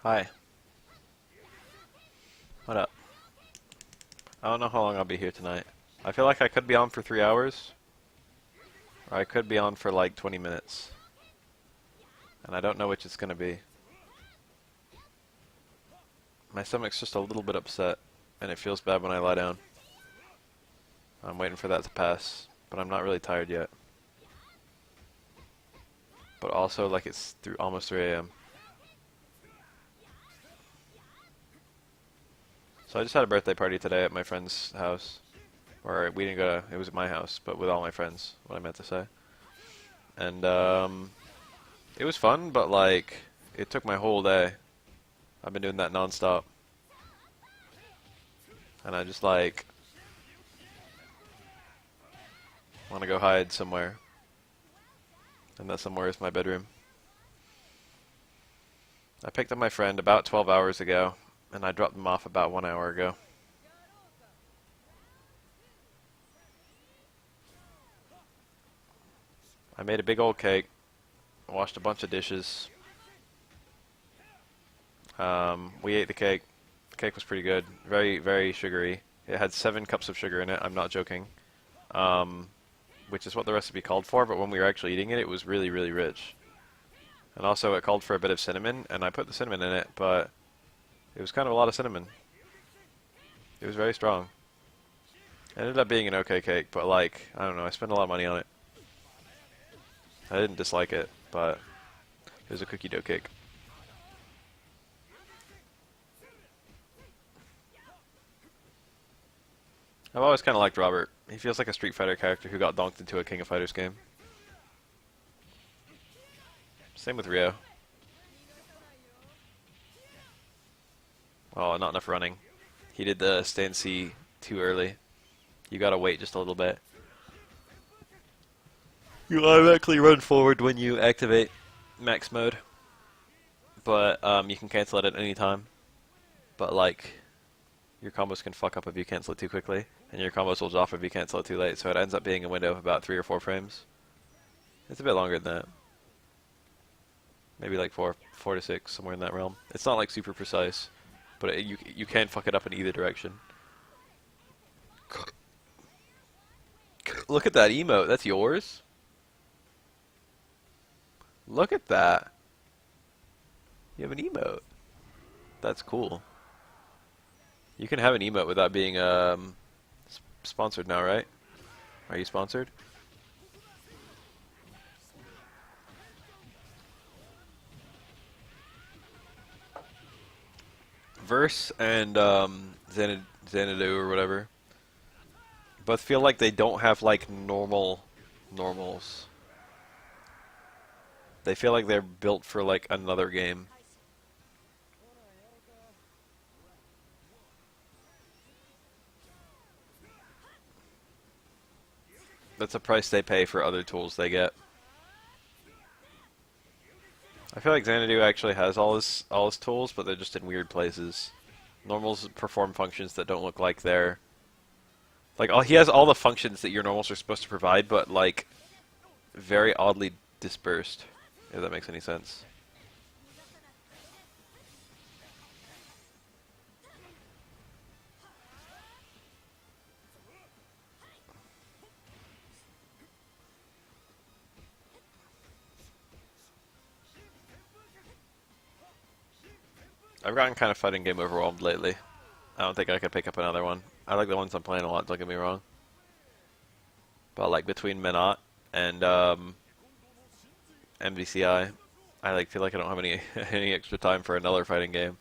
Hi. What up? I don't know how long I'll be here tonight. I feel like I could be on for 3 hours, or I could be on for like 20 minutes. And I don't know which it's gonna be. My stomach's just a little bit upset, and it feels bad when I lie down. I'm waiting for that to pass, but I'm not really tired yet. But also, like, it's almost 3 a.m. So I just had a birthday party today at my friend's house. Or we didn't go to, it was at my house, but with all my friends, what I meant to say. And, it was fun, but, like, it took my whole day. I've been doing that non-stop. And I just, like, want to go hide somewhere. And that somewhere is my bedroom. I picked up my friend about 12 hours ago, and I dropped him off about 1 hour ago. I made a big old cake, washed a bunch of dishes. We ate the cake. The cake was pretty good. Very, very sugary. It had 7 cups of sugar in it, I'm not joking. Which is what the recipe called for, but when we were actually eating it, it was really, really rich. And also it called for a bit of cinnamon, and I put the cinnamon in it, but it was kind of a lot of cinnamon. It was very strong. It ended up being an okay cake, but like, I don't know, I spent a lot of money on it. I didn't dislike it, but it was a cookie dough cake. I've always kind of liked Robert. He feels like a Street Fighter character who got donked into a King of Fighters game. Same with Ryo. Oh, not enough running. He did the stand C too early. You gotta wait just a little bit. You automatically run forward when you activate max mode. But you can cancel it at any time. But like, your combos can fuck up if you cancel it too quickly. And your combos will drop if you cancel it too late. So it ends up being a window of about 3 or 4 frames. It's a bit longer than that. Maybe like 4 to 6, somewhere in that realm. It's not like super precise. But you can fuck it up in either direction. Look at that emote. That's yours? Look at that. You have an emote. That's cool. You can have an emote without being sponsored now, right? Are you sponsored? Verse and Xanadu or whatever both feel like they don't have like normals. They feel like they're built for like another game. That's a price they pay for other tools they get. I feel like Xanadu actually has all his tools, but they're just in weird places. Normals perform functions that don't look like they're like he has all the functions that your normals are supposed to provide, but like very oddly dispersed. If that makes any sense. I've gotten kind of fighting game overwhelmed lately. I don't think I could pick up another one. I like the ones I'm playing a lot, don't get me wrong. But like between Menat and MVCI, I like feel like I don't have any any extra time for another fighting game.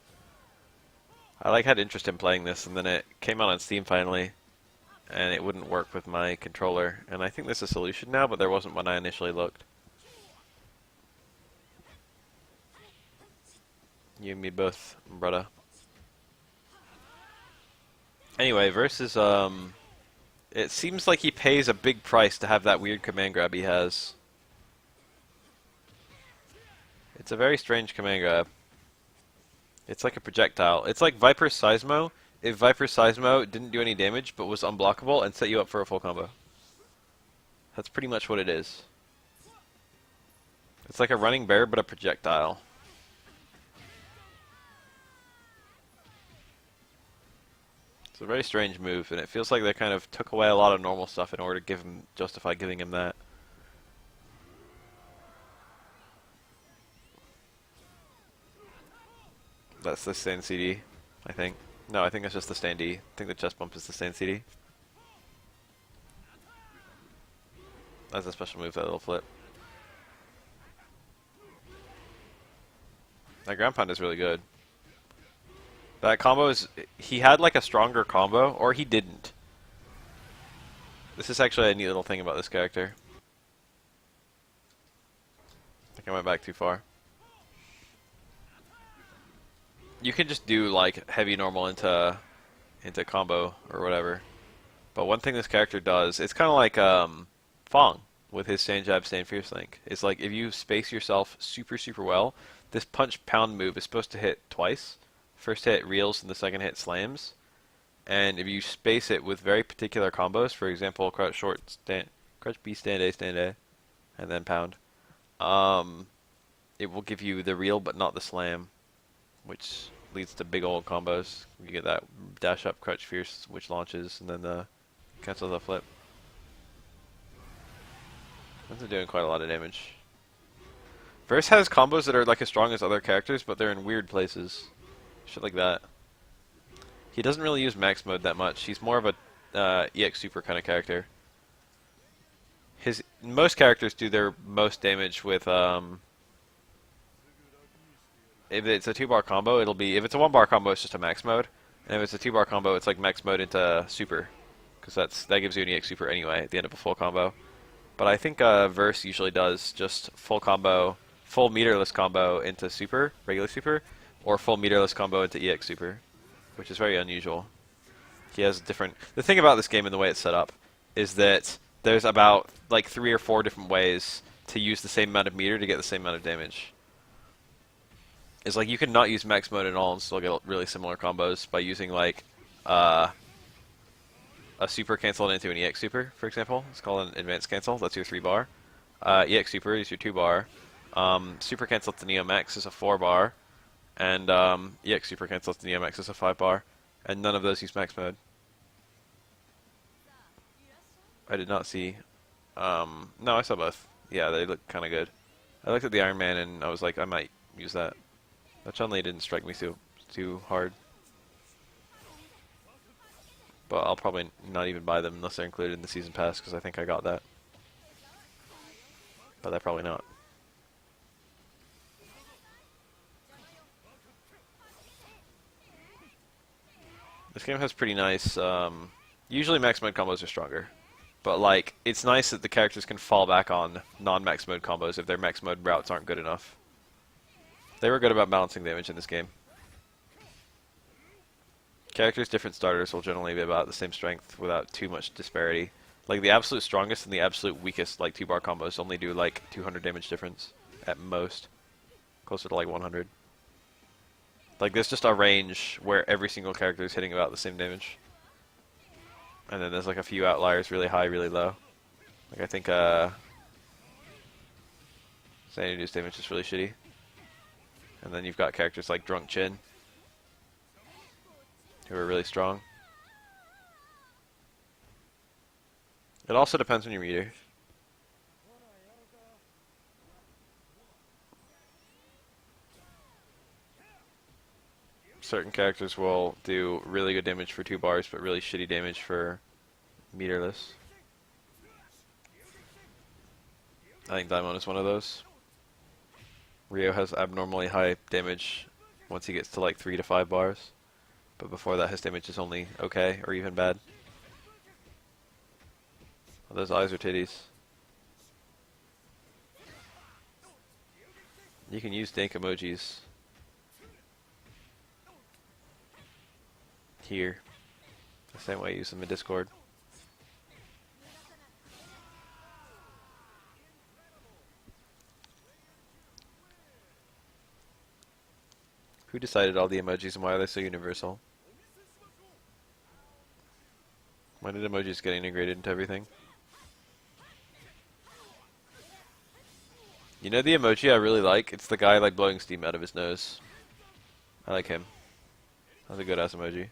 I like had interest in playing this, and then it came out on Steam finally, and it wouldn't work with my controller. And I think there's a solution now, but there wasn't when I initially looked. You and me both, brother. Anyway, versus it seems like he pays a big price to have that weird command grab he has. It's a very strange command grab. It's like a projectile. It's like Viper Seismo if Viper Seismo didn't do any damage but was unblockable and set you up for a full combo. That's pretty much what it is. It's like a running bear but a projectile. a very strange move, and it feels like they kind of took away a lot of normal stuff in order to justify giving him that. That's the stand CD, I think. No, I think it's just the stand D. I think the chest bump is the stand CD. That's a special move, that little flip. That ground pound is really good. That combo is... He had like a stronger combo, or he didn't. This is actually a neat little thing about this character. I think I went back too far. You can just do like heavy normal into combo or whatever. But one thing this character does, it's kind of like Fong with his stand jab, stand fierce link. It's like if you space yourself super, super well, this punch pound move is supposed to hit twice. First hit reels and the second hit slams. And if you space it with very particular combos, for example, crouch short, stand, crouch B, stand A, and then pound, it will give you the reel but not the slam, which leads to big old combos. You get that dash up, crouch fierce, which launches, and then the cancels the flip. They're doing quite a lot of damage. Verse has combos that are like as strong as other characters, but they're in weird places. Shit like that. He doesn't really use max mode that much. He's more of a EX super kind of character. Most characters do their most damage with if it's a 2-bar combo, it'll be, if it's a 1-bar combo, it's just a max mode, and if it's a 2-bar combo, it's like max mode into super, because that gives you an EX super anyway at the end of a full combo. But I think Verse usually does just full combo, full meterless combo into super, regular super, or full meterless combo into EX super, which is very unusual. He has different... The thing about this game and the way it's set up is that there's about like 3 or 4 different ways to use the same amount of meter to get the same amount of damage. It's like you can not use max mode at all and still get really similar combos by using like a super canceled into an EX super, for example. It's called an advanced cancel. That's your 3-bar. EX super is your 2-bar. Super cancel to Neo Max is a 4-bar. And EX super cancel to Neo Max is a 5-bar. And none of those use max mode. I did not see... no, I saw both. Yeah, they look kind of good. I looked at the Iron Man and I was like, I might use that. That Chun-Li didn't strike me too hard. But I'll probably not even buy them unless they're included in the season pass, because I think I got that. But they're probably not. This game has pretty nice... usually max mode combos are stronger. But like, it's nice that the characters can fall back on non-max mode combos if their max mode routes aren't good enough. They were good about balancing damage in this game. Characters' different starters will generally be about the same strength without too much disparity. Like the absolute strongest and the absolute weakest like 2-bar combos only do like 200 damage difference at most. Closer to like 100. Like there's just a range where every single character is hitting about the same damage. And then there's like a few outliers, really high, really low. Like I think Xanadu's damage is really shitty. And then you've got characters like Drunk Chin, who are really strong. It also depends on your meter. Certain characters will do really good damage for 2 bars, but really shitty damage for meterless. I think Daimon is one of those. Ryo has abnormally high damage once he gets to like 3 to 5 bars. But before that, his damage is only okay or even bad. Oh, those eyes are titties. You can use dank emojis here, the same way I use them in Discord. Who decided all the emojis and why are they so universal? Why did emojis get integrated into everything? You know the emoji I really like? It's the guy like blowing steam out of his nose. I like him. That's a good ass emoji.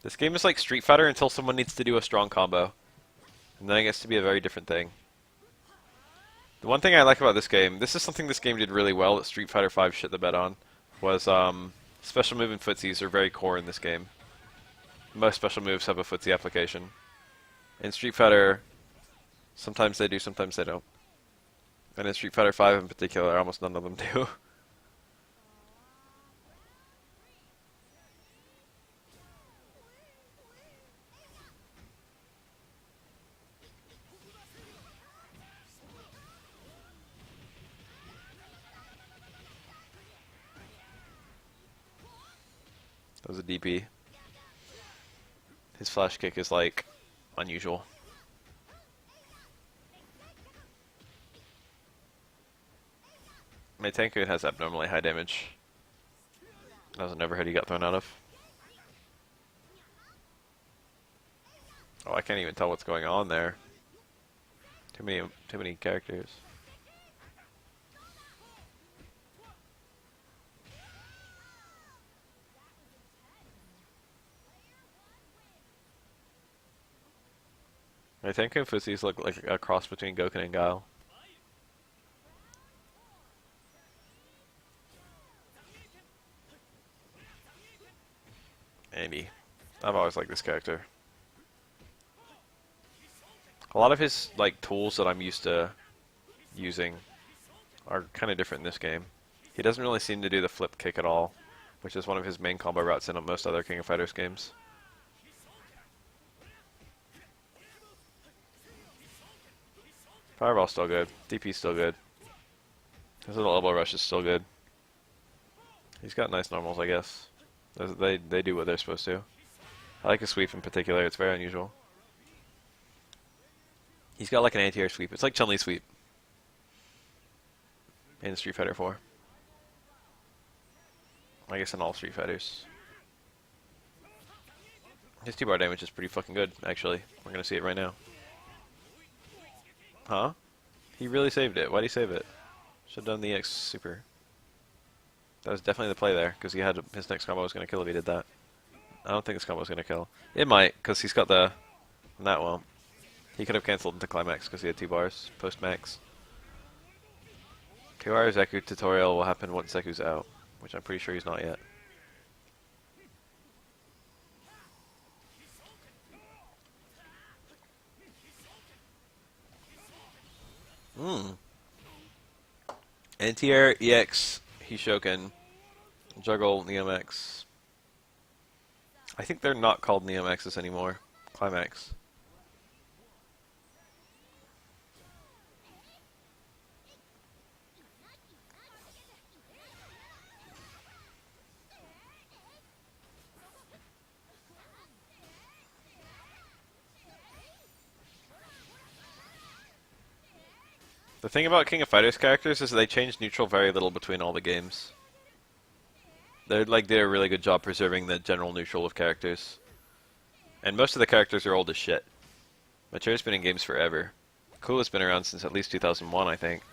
This game is like Street Fighter until someone needs to do a strong combo. And then it gets to be a very different thing. The one thing I like about this game, this is something this game did really well that Street Fighter V shit the bed on, was special move and footsies are very core in this game. Most special moves have a footsie application. In Street Fighter, sometimes they do, sometimes they don't. And in Street Fighter V in particular, almost none of them do. That was a DP. His flash kick is like unusual. Meitenku has abnormally high damage. That was another hit he got thrown out of. Oh, I can't even tell what's going on there. Too many characters. Meitenku and Fussies look like a cross between Goken and Guile. Andy. I've always liked this character. A lot of his like tools that I'm used to using are kind of different in this game. He doesn't really seem to do the flip kick at all, which is one of his main combo routes in most other King of Fighters games. Fireball's still good. DP's still good. His little elbow rush is still good. He's got nice normals, I guess. They do what they're supposed to. I like his sweep in particular. It's very unusual. He's got like an anti-air sweep. It's like Chun-Li's sweep in Street Fighter 4. I guess in all Street Fighters. His 2-bar damage is pretty fucking good, actually. We're gonna see it right now. Huh? He really saved it. Why'd he save it? Should've done the X super. That was definitely the play there, because he had his next combo was gonna kill if he did that. I don't think this combo was gonna kill. It might, because he's got the... That won't. He could have cancelled into climax because he had 2 bars post-max. 2-hour Zeku tutorial will happen once Zeku's out, which I'm pretty sure he's not yet. Anti-air, EX, Hishoken, Juggle, Neomax. I think they're not called Neomaxes anymore. Climax. The thing about King of Fighters characters is they change neutral very little between all the games. They did a really good job preserving the general neutral of characters. And most of the characters are old as shit. Machure's been in games forever. Kula's been around since at least 2001, I think.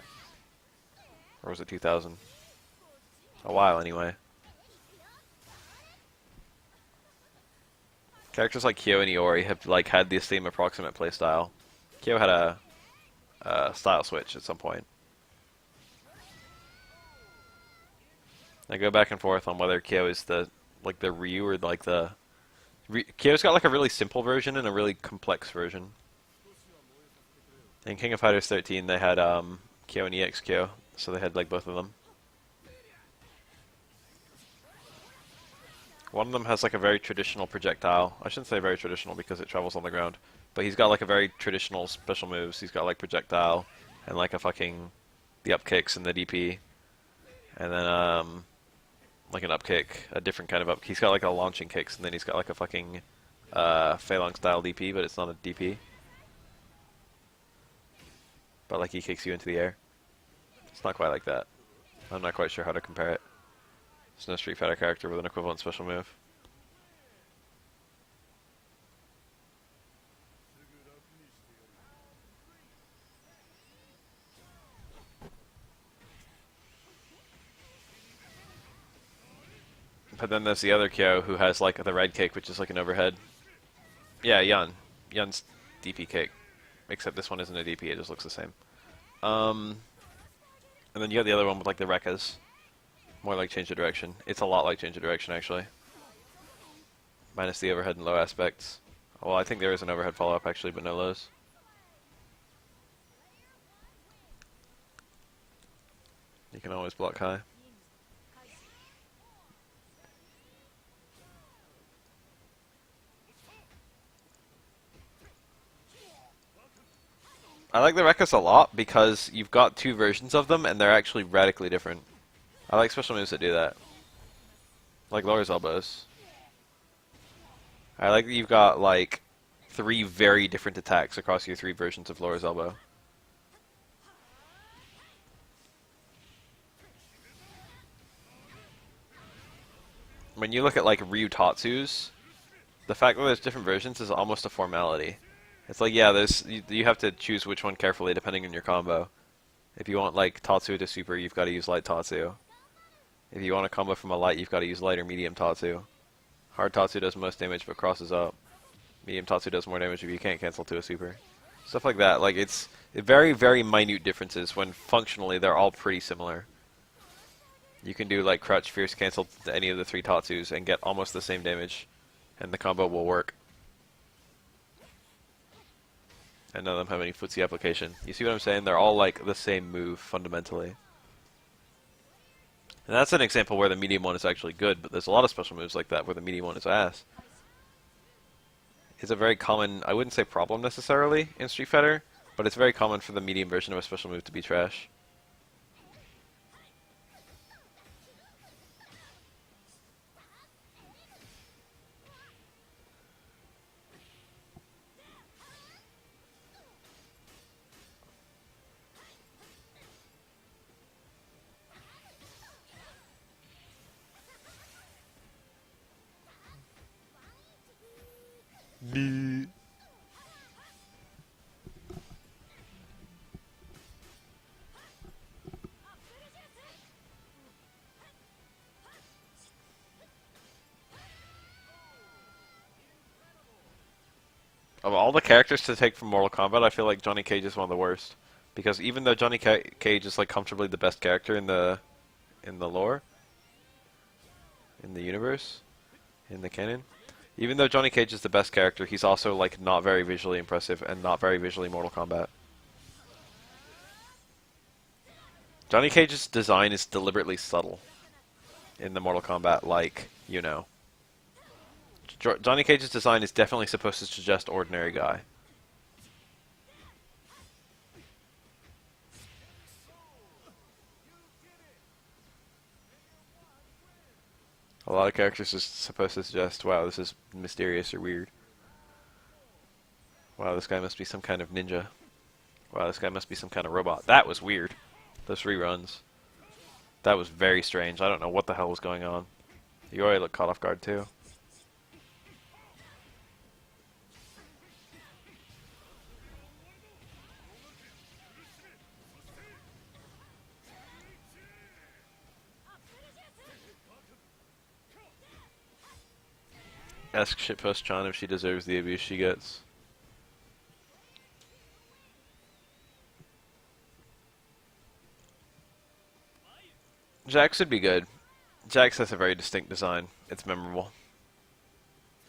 Or was it 2000? A while, anyway. Characters like Kyo and Iori have had the same approximate playstyle. Kyo had a style switch at some point. I go back and forth on whether Kyo is the Ryu or the... Kyo's got a really simple version and a really complex version. In King of Fighters 13 they had Kyo and EX Kyo, so they had both of them. One of them has a very traditional projectile. I shouldn't say very traditional because it travels on the ground. But he's got a very traditional special moves. He's got projectile and the up kicks and the DP. And then an up kick, a different kind of up. He's got a launching kicks and then he's got a fucking Fei Long style DP, but it's not a DP. But he kicks you into the air. It's not quite like that. I'm not quite sure how to compare it. There's no Street Fighter character with an equivalent special move. But then there's the other Kyo who has like the red cake, which is like an overhead. Yeah, Yun. Yun's DP cake. Except this one isn't a DP, it just looks the same. And then you got the other one with like the Rekkas. More like change of direction. It's a lot like change of direction, actually. Minus the overhead and low aspects. Well, I think there is an overhead follow-up, actually, but no lows. You can always block high. I like the Rekkas a lot because you've got two versions of them and they're actually radically different. I like special moves that do that. Like Laura's elbows. I like that you've got like 3 very different attacks across your 3 versions of Laura's elbow. When you look at like Ryu Tatsu's, the fact that there's different versions is almost a formality. It's like, yeah, you have to choose which one carefully depending on your combo. If you want like Tatsu to super, you've got to use light Tatsu. If you want a combo from a light, you've got to use light or medium Tatsu. Hard Tatsu does most damage but crosses up. Medium Tatsu does more damage if you can't cancel to a super. Stuff like that. Like it's very, very minute differences when functionally they're all pretty similar. You can do like Crutch, Fierce Cancel to any of the 3 Tatsus and get almost the same damage. And the combo will work. And none of them have any footsie application. You see what I'm saying? They're all like the same move, fundamentally. And that's an example where the medium one is actually good, but there's a lot of special moves like that where the medium one is ass. It's a very common, I wouldn't say problem necessarily in Street Fighter, but it's very common for the medium version of a special move to be trash. Of all the characters to take from Mortal Kombat, I feel like Johnny Cage is one of the worst. Because even though Johnny Cage is like comfortably the best character in the lore, in the universe, in the canon, even though Johnny Cage is the best character, he's also like not very visually impressive and not very visually Mortal Kombat. Johnny Cage's design is deliberately subtle in the Mortal Kombat, like, you know. Johnny Cage's design is definitely supposed to suggest ordinary guy. A lot of characters are supposed to suggest, wow, this is mysterious or weird. Wow, this guy must be some kind of ninja. Wow, this guy must be some kind of robot. That was weird. Those reruns. That was very strange. I don't know what the hell was going on. Yori looked caught off guard too. Ask Shitpost Chan if she deserves the abuse she gets. Jax would be good. Jax has a very distinct design. It's memorable.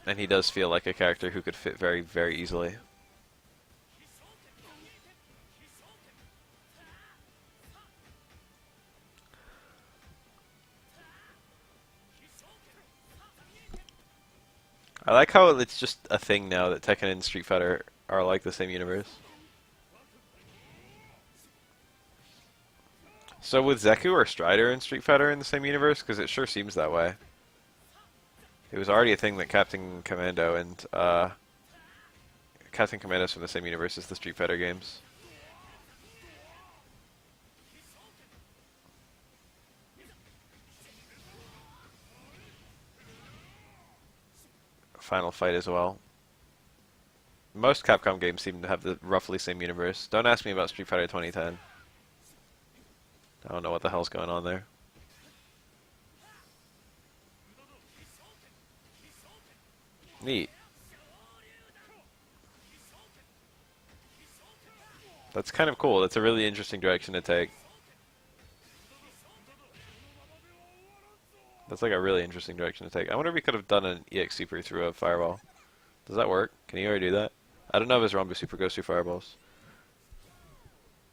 And he does feel like a character who could fit very, very easily. I like how it's just a thing now that Tekken and Street Fighter are like the same universe. So with Zeku or Strider and Street Fighter in the same universe? Because it sure seems that way. It was already a thing that Captain Commando and Captain Commando's from the same universe as the Street Fighter games. Final Fight as well. Most Capcom games seem to have the roughly same universe. Don't ask me about Street Fighter 2010. I don't know what the hell's going on there. Neat. That's kind of cool. That's a really interesting direction to take. That's like a really interesting direction to take. I wonder if we could have done an EX Super through a fireball. Does that work? Can you already do that? I don't know if his Rumble Super goes through fireballs.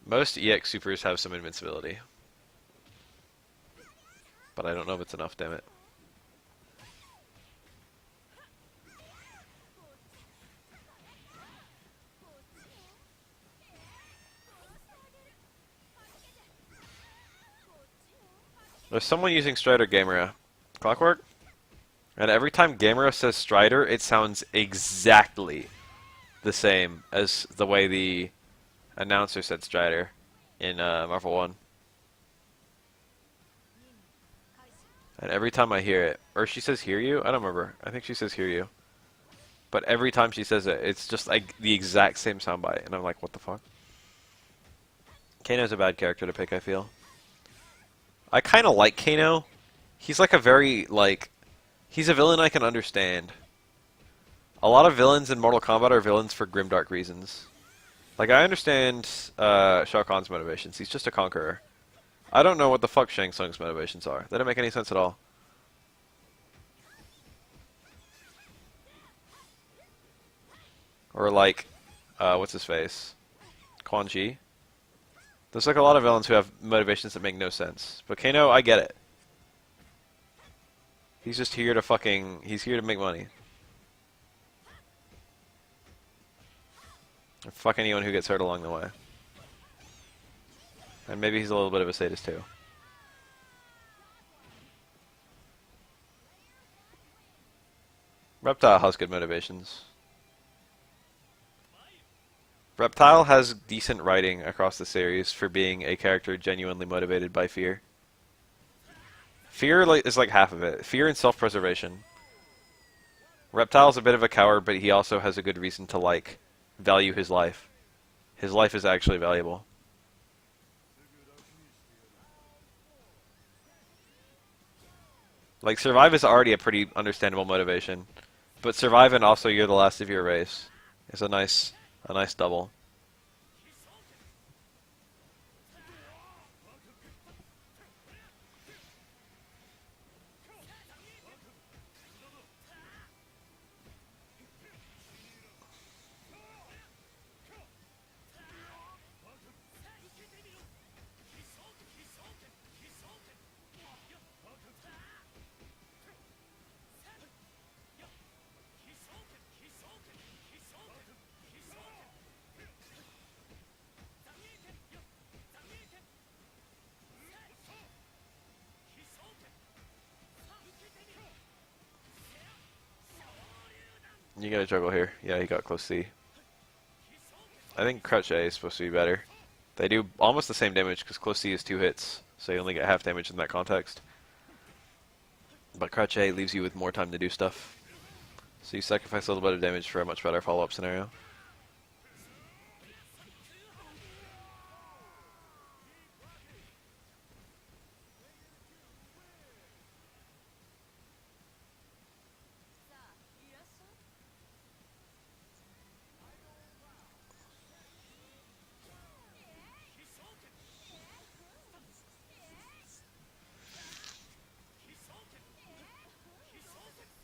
Most EX Supers have some invincibility. But I don't know if it's enough, damn it. There's someone using Strider Gamera. Clockwork? And every time Gamera says Strider, it sounds exactly the same as the way the announcer said Strider in Marvel 1. And every time I hear it, or she says hear you? I don't remember. I think she says hear you. But every time she says it, it's just like the exact same soundbite. And I'm like, what the fuck? Kano's a bad character to pick, I feel. I kind of like Kano. He's like a very, like... He's a villain I can understand. A lot of villains in Mortal Kombat are villains for grimdark reasons. Like, I understand Shao Kahn's motivations. He's just a conqueror. I don't know what the fuck Shang Tsung's motivations are. They don't make any sense at all. Or like, what's his face? Quan Chi? There's like a lot of villains who have motivations that make no sense. But Kano, I get it. He's just here to fucking... He's here to make money. And fuck anyone who gets hurt along the way. And maybe he's a little bit of a sadist too. Reptile has good motivations. Reptile has decent writing across the series for being a character genuinely motivated by fear. Fear is like half of it. Fear and self-preservation. Reptile's a bit of a coward, but he also has a good reason to, like, value his life. His life is actually valuable. Like, survive is already a pretty understandable motivation. But survive and also you're the last of your race is a nice double. You gotta juggle here. Yeah, he got close C. I think Crouch A is supposed to be better. They do almost the same damage because close C is 2 hits, so you only get half damage in that context. But Crouch A leaves you with more time to do stuff. So you sacrifice a little bit of damage for a much better follow-up scenario.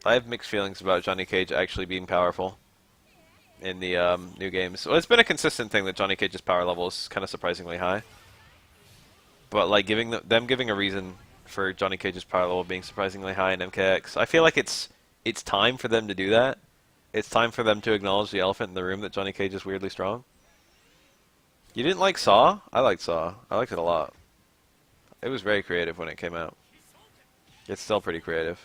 I have mixed feelings about Johnny Cage actually being powerful in the new games. Well, it's been a consistent thing that Johnny Cage's power level is kind of surprisingly high. But like giving them giving a reason for Johnny Cage's power level being surprisingly high in MKX, I feel like it's time for them to do that. It's time for them to acknowledge the elephant in the room that Johnny Cage is weirdly strong. You didn't like Saw? I liked Saw. I liked it a lot. It was very creative when it came out. It's still pretty creative.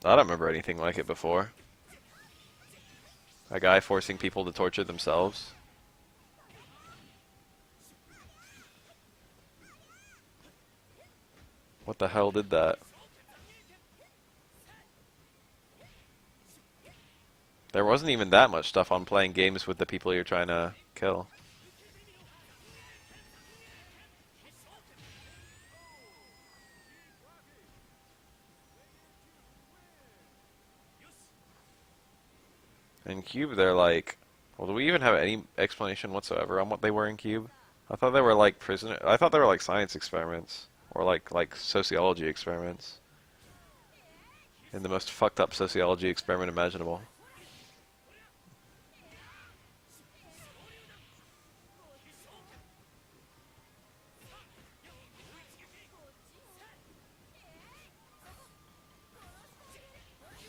I don't remember anything like it before. A guy forcing people to torture themselves. What the hell did that? There wasn't even that much stuff on playing games with the people you're trying to kill. In Cube, they're like... Well, do we even have any explanation whatsoever on what they were in Cube? I thought they were like prisoner. I thought they were like science experiments or like sociology experiments. In the most fucked up sociology experiment imaginable.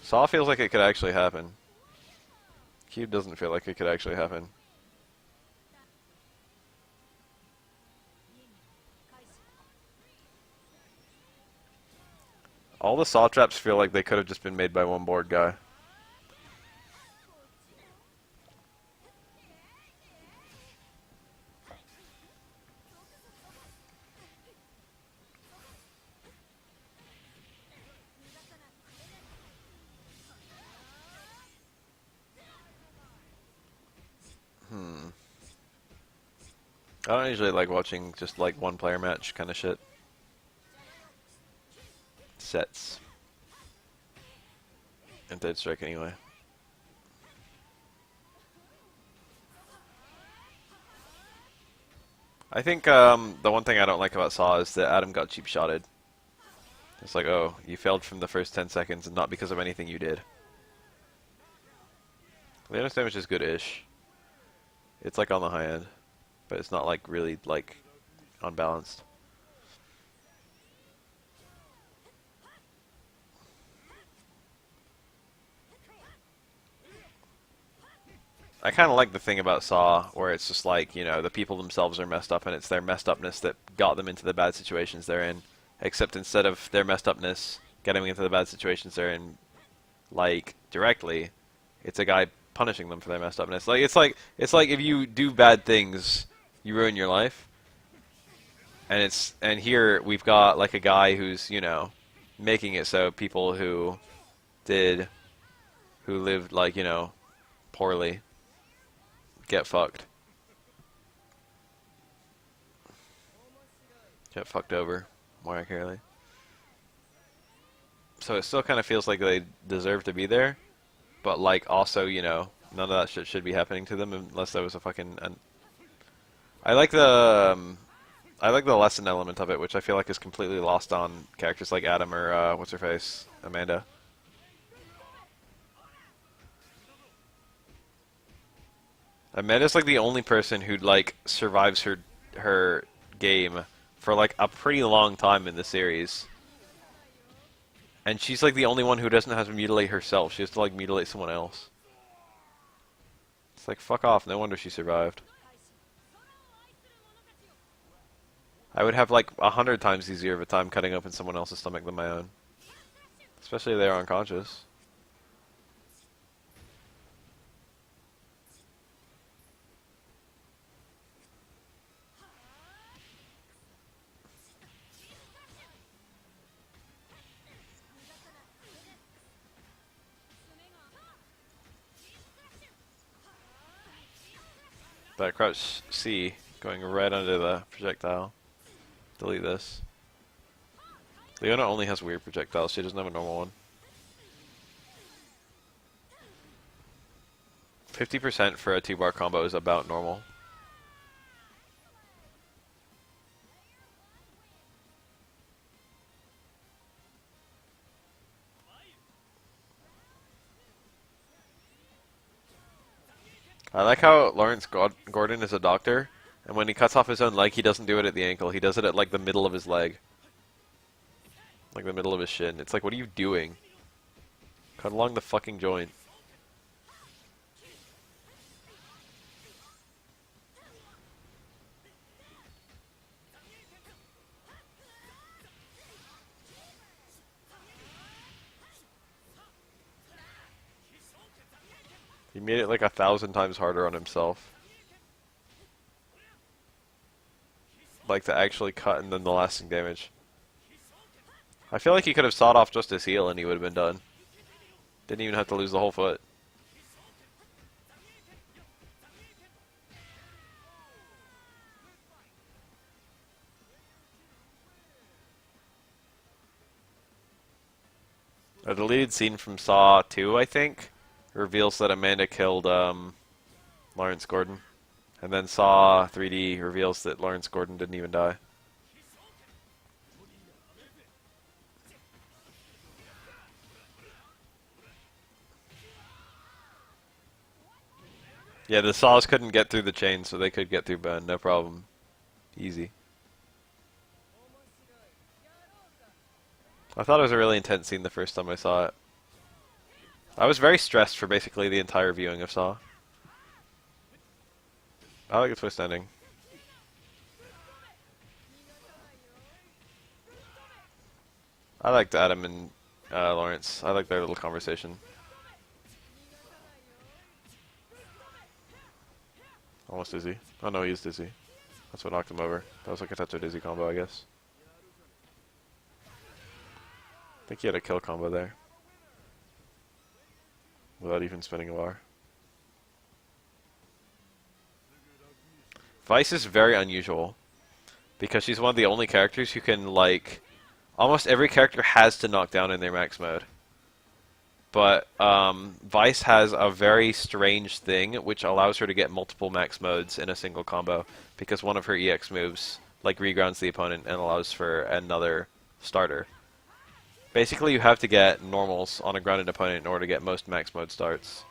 Saw feels like it could actually happen. Cube doesn't feel like it could actually happen. All the saw traps feel like they could have just been made by one board guy. I don't usually like watching just like one player match kind of shit. Sets. And Dead Strike anyway. I think the one thing I don't like about Saw is that Adam got cheap shotted. It's like, oh, you failed from the first 10 seconds and not because of anything you did. The bonus damage is good-ish. It's like on the high end, but it's not like really like unbalanced. I kind of like the thing about Saw, where it's just like, you know, the people themselves are messed up, and it's their messed upness that got them into the bad situations they're in. Except instead of their messed upness getting into the bad situations they're in, like, directly, it's a guy punishing them for their messed upness. Like, it's like if you do bad things, you ruin your life. And here we've got like a guy who's, you know, making it so people who lived like, you know, poorly get fucked. Get fucked over, more accurately. So it still kind of feels like they deserve to be there, but like also, you know, none of that shit should be happening to them unless there was a fucking... I like the lesson element of it, which I feel like is completely lost on characters like Adam or, what's her face? Amanda. Amanda's like the only person who like survives her game for like a pretty long time in the series. And she's like the only one who doesn't have to mutilate herself. She has to like mutilate someone else. It's like, fuck off, no wonder she survived. I would have like 100 times easier of a time cutting open someone else's stomach than my own. Especially if they're unconscious. That crouch C going right under the projectile. Delete this. Leona only has weird projectiles, she doesn't have a normal one. 50% for a 2-bar combo is about normal. I like how Lawrence Gordon is a doctor, and when he cuts off his own leg, he doesn't do it at the ankle. He does it at like the middle of his leg. Like the middle of his shin. It's like, what are you doing? Cut along the fucking joint. He made it like 1,000 times harder on himself. Like to actually cut and then the lasting damage. I feel like he could have sawed off just his heel and he would have been done. Didn't even have to lose the whole foot. A deleted scene from Saw 2, I think, reveals that Amanda killed Lawrence Gordon. And then Saw 3D reveals that Lawrence Gordon didn't even die. Yeah, the Saws couldn't get through the chain, so they could get through bone, no problem. Easy. I thought it was a really intense scene the first time I saw it. I was very stressed for basically the entire viewing of Saw. I like the twist ending. I liked Adam and Lawrence. I like their little conversation. Almost dizzy. Oh no, he is dizzy. That's what knocked him over. That was like a touch of dizzy combo, I guess. I think he had a kill combo there. Without even spinning a bar. Vice is very unusual. Because she's one of the only characters who can, like... Almost every character has to knock down in their max mode. But Vice has a very strange thing which allows her to get multiple max modes in a single combo because one of her EX moves like regrounds the opponent and allows for another starter. Basically you have to get normals on a grounded opponent in order to get most max mode starts.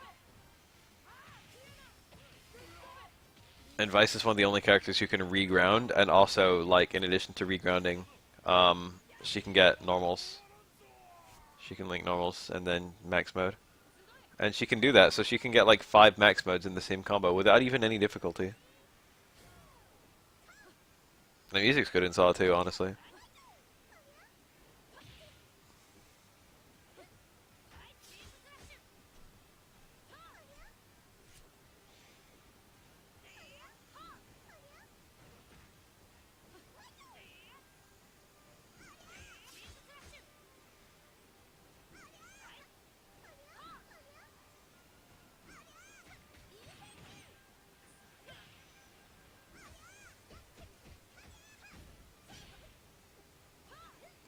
And Vice is one of the only characters who can reground and also, like, in addition to regrounding, she can get normals. She can link normals and then max mode. And she can do that, so she can get like 5 max modes in the same combo without even any difficulty. The music's good in Saw too, honestly.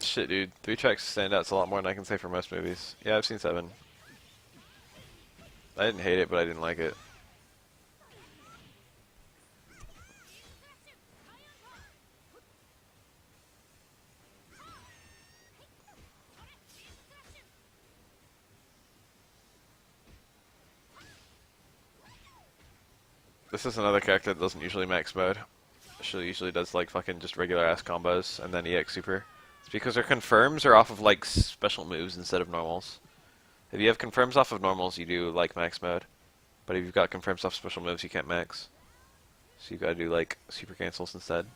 Shit, dude. 3 tracks stand out's a lot more than I can say for most movies. Yeah, I've seen 7. I didn't hate it, but I didn't like it. This is another character that doesn't usually max mode. She usually does like fucking just regular ass combos and then EX super. It's because her confirms are off of like special moves instead of normals. If you have confirms off of normals, you do like max mode. But if you've got confirms off special moves, you can't max. So you gotta do like super cancels instead.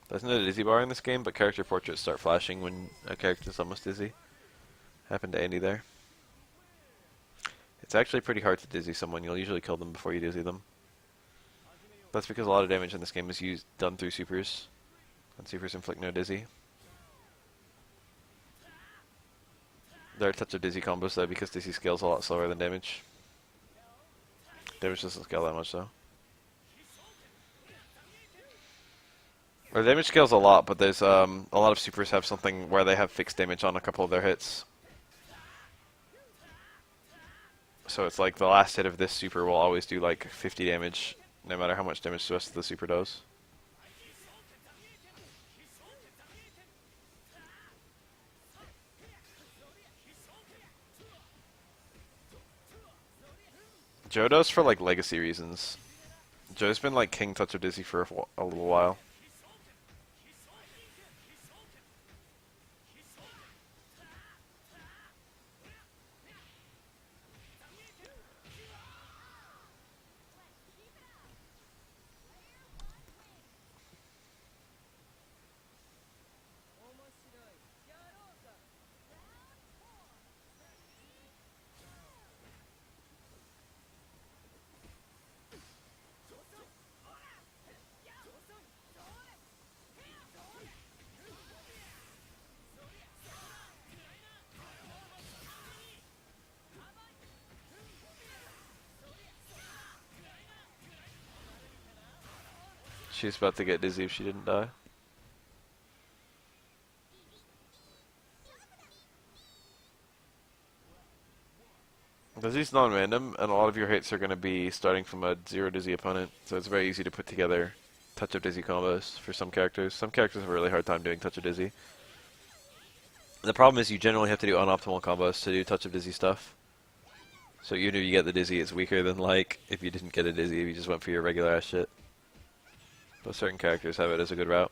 There's no dizzy bar in this game, but character portraits start flashing when a character's almost dizzy. Happened to Andy there. It's actually pretty hard to dizzy someone. You'll usually kill them before you dizzy them. That's because a lot of damage in this game is done through supers. And supers inflict no dizzy. There are a touch of dizzy combos though because dizzy scales a lot slower than damage. Damage doesn't scale that much though. Or damage scales a lot, but there's a lot of supers have something where they have fixed damage on a couple of their hits. So it's like the last hit of this super will always do like 50 damage, no matter how much damage the rest of the super does. Joe does for like legacy reasons. Joe's been like King Touch of Dizzy for a little while. She's about to get dizzy if she didn't die. Dizzy's non-random, and a lot of your hits are going to be starting from a 0 dizzy opponent, so it's very easy to put together touch of dizzy combos for some characters. Some characters have a really hard time doing touch of dizzy. The problem is you generally have to do unoptimal combos to do touch of dizzy stuff. So even if you get the dizzy, it's weaker than like if you didn't get a dizzy, if you just went for your regular ass shit. But certain characters have it as a good route.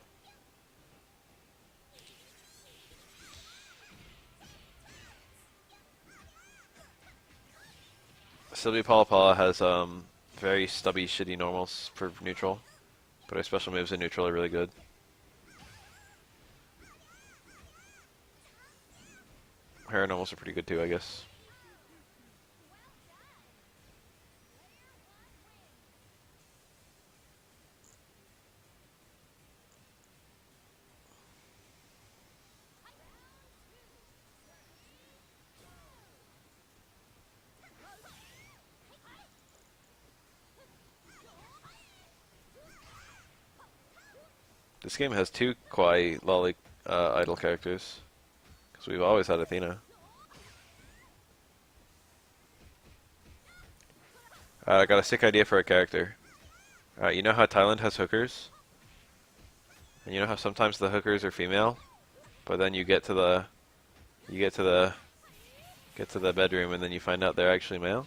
Sylvie Pala has very stubby, shitty normals for neutral, but her special moves in neutral are really good. Her normals are pretty good too, I guess. This game has two Kawaii Lolly idol characters, because we've always had Athena. I got a sick idea for a character. You know how Thailand has hookers? And you know how sometimes the hookers are female, but then you get to the bedroom and then you find out they're actually male?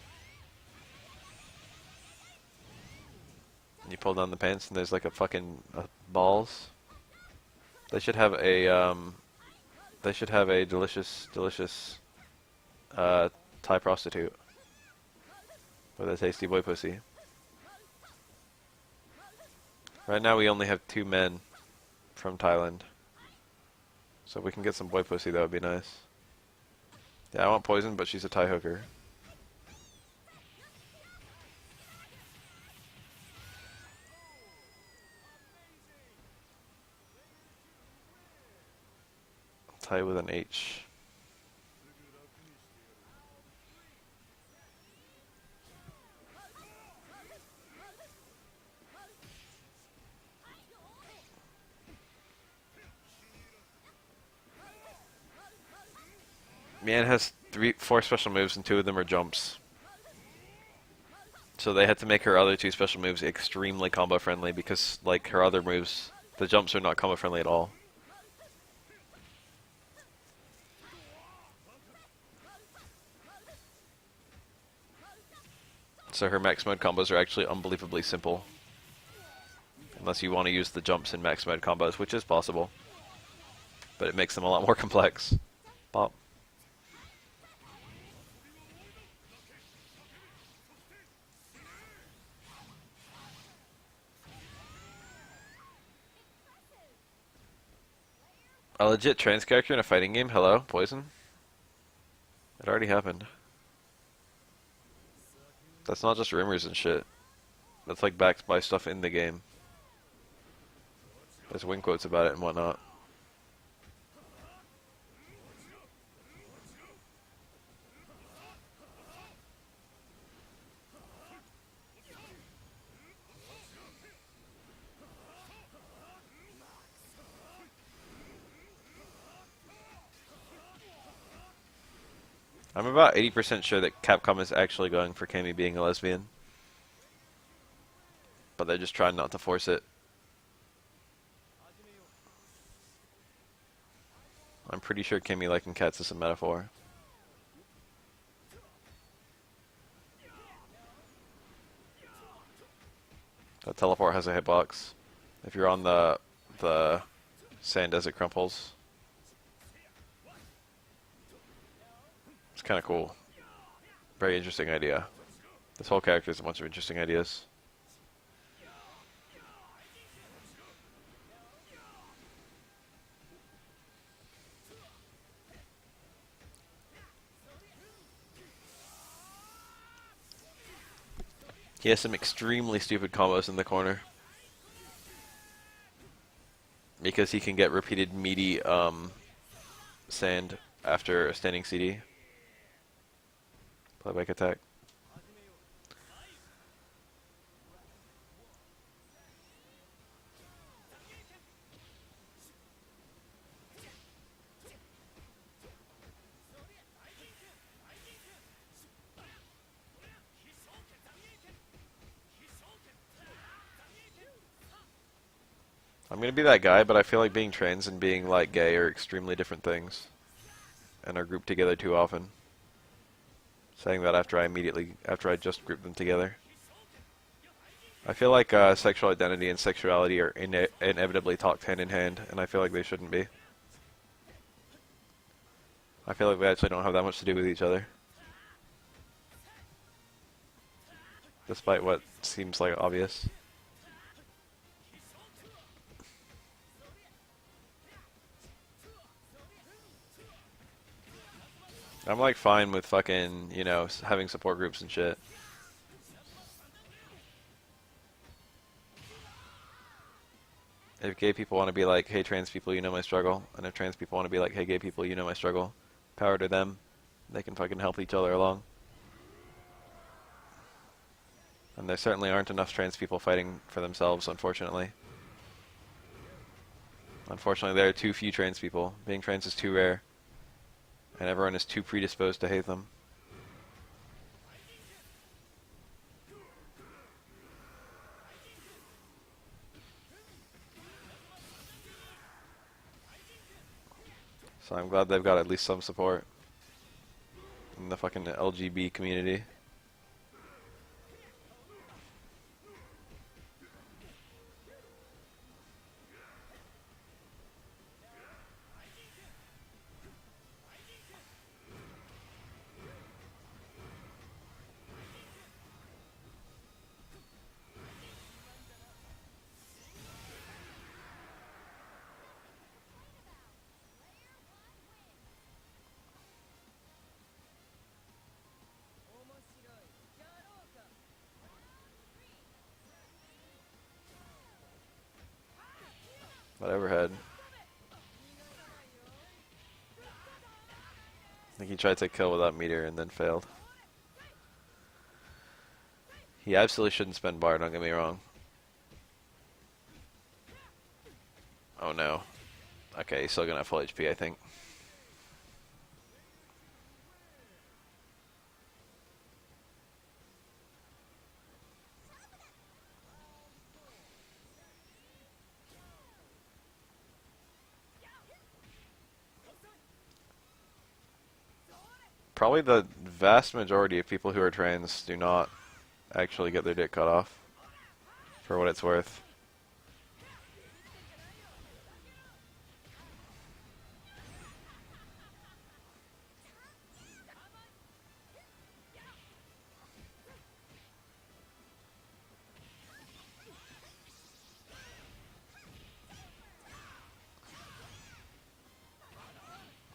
And you pull down the pants and there's like a fucking balls. They should have a delicious Thai prostitute with a tasty boy pussy. Right now we only have 2 men from Thailand. So if we can get some boy pussy, that would be nice. Yeah, I want Poison, but she's a Thai hooker. Thai with an H. Mian has 4 special moves and 2 of them are jumps. So they had to make her other 2 special moves extremely combo friendly because like her other moves, the jumps are not combo friendly at all. So her max mode combos are actually unbelievably simple. Unless you want to use the jumps in max mode combos, which is possible. But it makes them a lot more complex. Pop. A legit trans character in a fighting game? Hello? Poison? It already happened. That's not just rumors and shit. That's like backed by stuff in the game. There's win quotes about it and whatnot. I'm about 80% sure that Capcom is actually going for Cammy being a lesbian. But they're just trying not to force it. I'm pretty sure Cammy liking cats is a metaphor. That teleport has a hitbox. If you're on the sand as it crumples. It's kind of cool. Very interesting idea. This whole character has a bunch of interesting ideas. He has some extremely stupid combos in the corner. Because he can get repeated meaty sand after a standing CD. Playback attack. I'm gonna be that guy, but I feel like being trans and being like gay are extremely different things, and are grouped together too often. Saying that after I just grouped them together. I feel like sexual identity and sexuality are inevitably talked hand in hand, and I feel like they shouldn't be. I feel like they actually don't have that much to do with each other. Despite what seems like obvious. I'm like fine with fucking, you know, having support groups and shit. If gay people want to be like, hey trans people, you know my struggle, and if trans people want to be like, hey gay people, you know my struggle, power to them. They can fucking help each other along. And there certainly aren't enough trans people fighting for themselves, unfortunately. Unfortunately, there are too few trans people. Being trans is too rare. And everyone is too predisposed to hate them. So I'm glad they've got at least some support in the fucking LGB community. Whatever head. I think he tried to kill without meter and then failed. He absolutely shouldn't spend bar, don't get me wrong. Oh no. Okay, he's still gonna have full HP, I think. Probably the vast majority of people who are trans do not actually get their dick cut off, for what it's worth.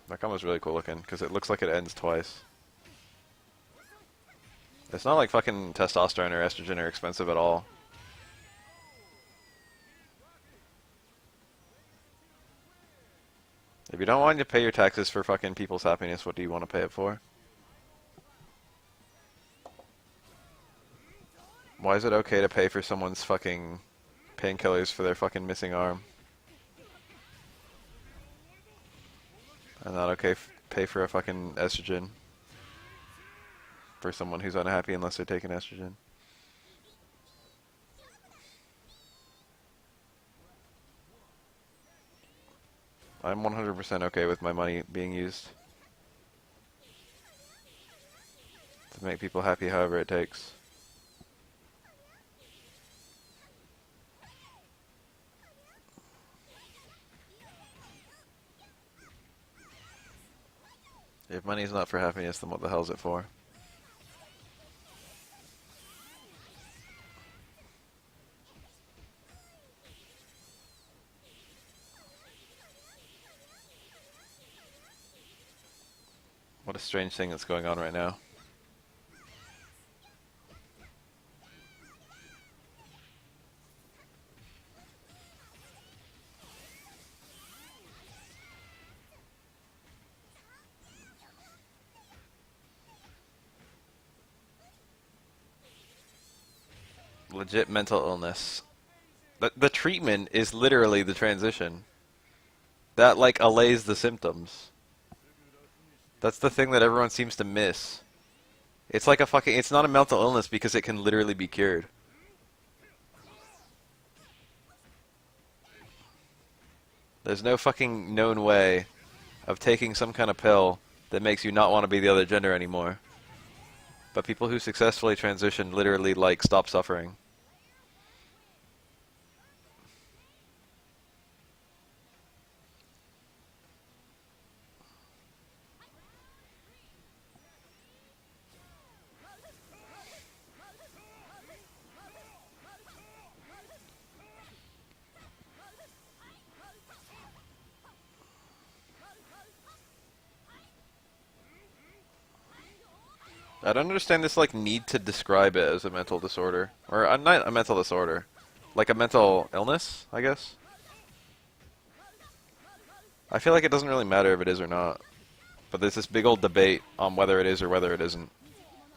That combo's really cool looking, because it looks like it ends twice. It's not like fucking testosterone or estrogen are expensive at all. If you don't want to pay your taxes for fucking people's happiness, what do you want to pay it for? Why is it okay to pay for someone's fucking painkillers for their fucking missing arm? And not okay pay for a fucking estrogen for someone who's unhappy unless they're taking estrogen. I'm 100% okay with my money being used to make people happy however it takes. If money's not for happiness, then what the hell is it for? What a strange thing that's going on right now. Legit mental illness. The treatment is literally the transition. That, like, allays the symptoms. That's the thing that everyone seems to miss. It's like a fucking... It's not a mental illness because it can literally be cured. There's no fucking known way of taking some kind of pill that makes you not want to be the other gender anymore. But people who successfully transition literally, like, stop suffering. I don't understand this, like, need to describe it as a mental disorder. Or, not a mental disorder. Like a mental illness, I guess? I feel like it doesn't really matter if it is or not. But there's this big old debate on whether it is or whether it isn't.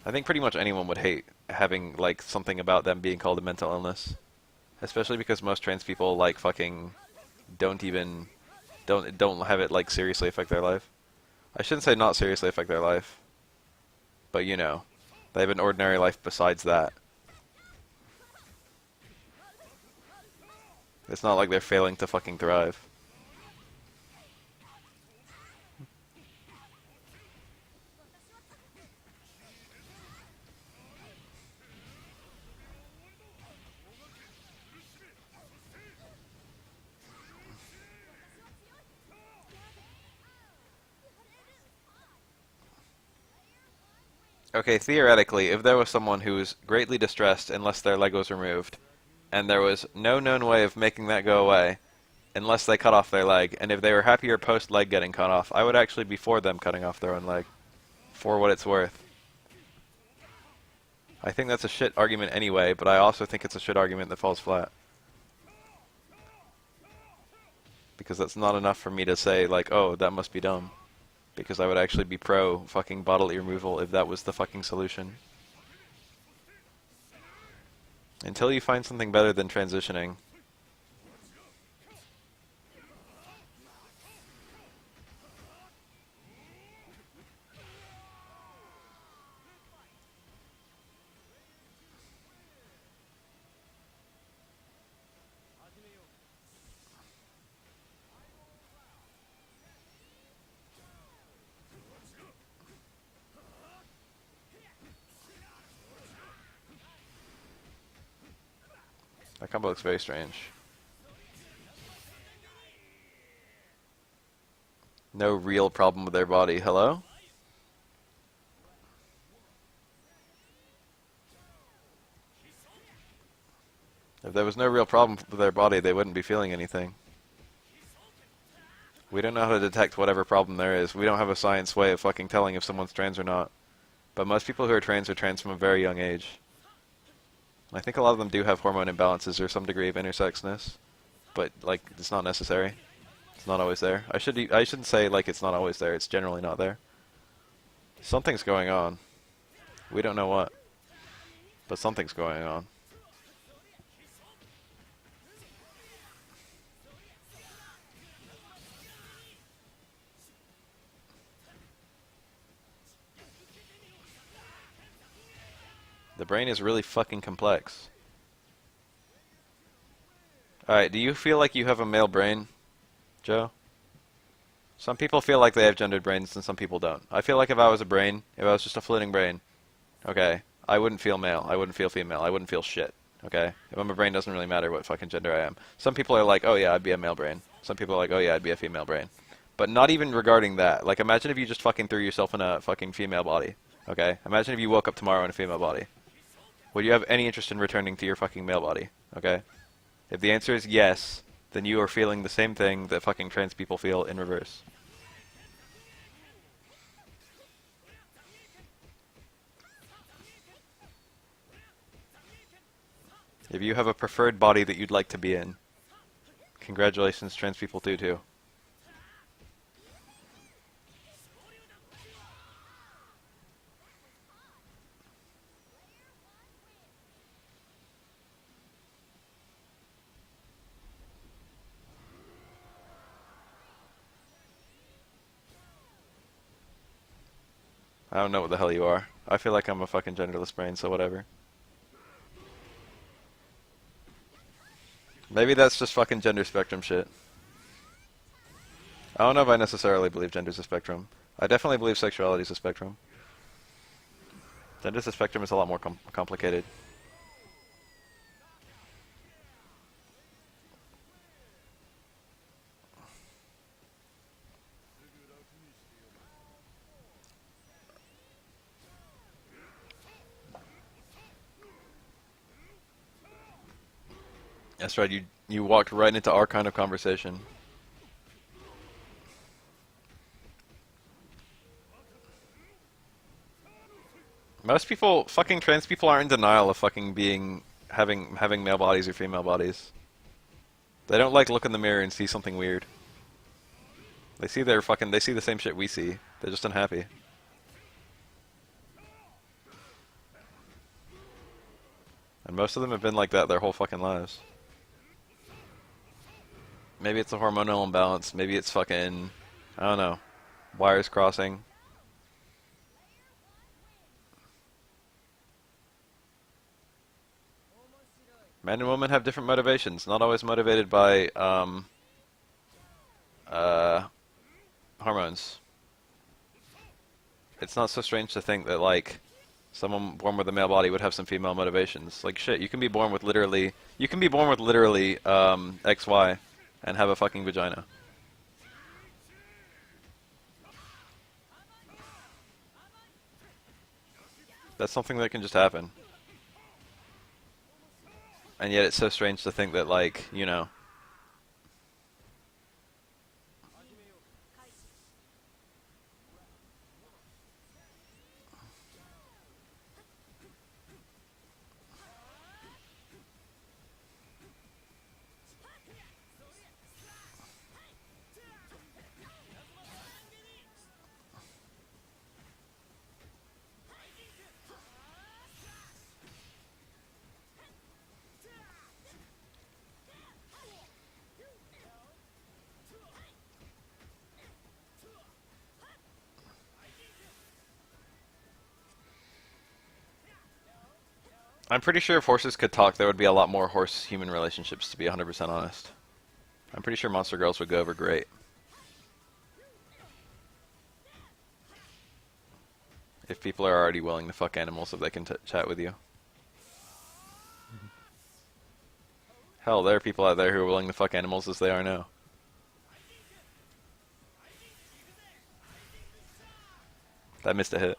I think pretty much anyone would hate having, like, something about them being called a mental illness. Especially because most trans people, like, fucking don't have it, like, seriously affect their life. I shouldn't say not seriously affect their life. But, you know, they have an ordinary life besides that. It's not like they're failing to fucking thrive. Okay, theoretically, if there was someone who was greatly distressed unless their leg was removed, and there was no known way of making that go away unless they cut off their leg, and if they were happier post-leg getting cut off, I would actually be for them cutting off their own leg, for what it's worth. I think that's a shit argument anyway, but I also think it's a shit argument that falls flat. Because that's not enough for me to say, like, oh, that must be dumb. Because I would actually be pro fucking bodily removal if that was the fucking solution. Until you find something better than transitioning. That combo looks very strange. No real problem with their body. Hello? If there was no real problem with their body, they wouldn't be feeling anything. We don't know how to detect whatever problem there is. We don't have a science way of fucking telling if someone's trans or not. But most people who are trans from a very young age. I think a lot of them do have hormone imbalances or some degree of intersexness, but like it's not necessary. It's not always there. I shouldn't say like it's not always there. It's generally not there. Something's going on. We don't know what, but something's going on. The brain is really fucking complex. Alright, do you feel like you have a male brain, Joe? Some people feel like they have gendered brains and some people don't. I feel like if I was a brain, if I was just a floating brain, okay, I wouldn't feel male, I wouldn't feel female, I wouldn't feel shit, okay? If I'm a brain, it doesn't really matter what fucking gender I am. Some people are like, oh yeah, I'd be a male brain. Some people are like, oh yeah, I'd be a female brain. But not even regarding that. Like, imagine if you just fucking threw yourself in a fucking female body, okay? Imagine if you woke up tomorrow in a female body. Would you have any interest in returning to your fucking male body? Okay? If the answer is yes, then you are feeling the same thing that fucking trans people feel in reverse. If you have a preferred body that you'd like to be in, congratulations, trans people do too. I don't know what the hell you are. I feel like I'm a fucking genderless brain, so whatever. Maybe that's just fucking gender spectrum shit. I don't know if I necessarily believe gender's a spectrum. I definitely believe sexuality is a spectrum. Gender's a spectrum is a lot more complicated. That's right, you walked right into our kind of conversation. Most people, fucking trans people, are in denial of fucking having male bodies or female bodies. They don't like look in the mirror and see something weird. They see they see the same shit we see. They're just unhappy. And most of them have been like that their whole fucking lives. Maybe it's a hormonal imbalance. Maybe it's fucking, I don't know, wires crossing. Men and women have different motivations, not always motivated by hormones. It's not so strange to think that, like, someone born with a male body would have some female motivations. Like, shit, you can be born with literally XY and have a fucking vagina. That's something that can just happen. And yet it's so strange to think that, like, you know. I'm pretty sure if horses could talk, there would be a lot more horse-human relationships, to be 100% honest. I'm pretty sure Monster Girls would go over great. If people are already willing to fuck animals, if they can chat with you. Hell, there are people out there who are willing to fuck animals as they are now. That missed a hit.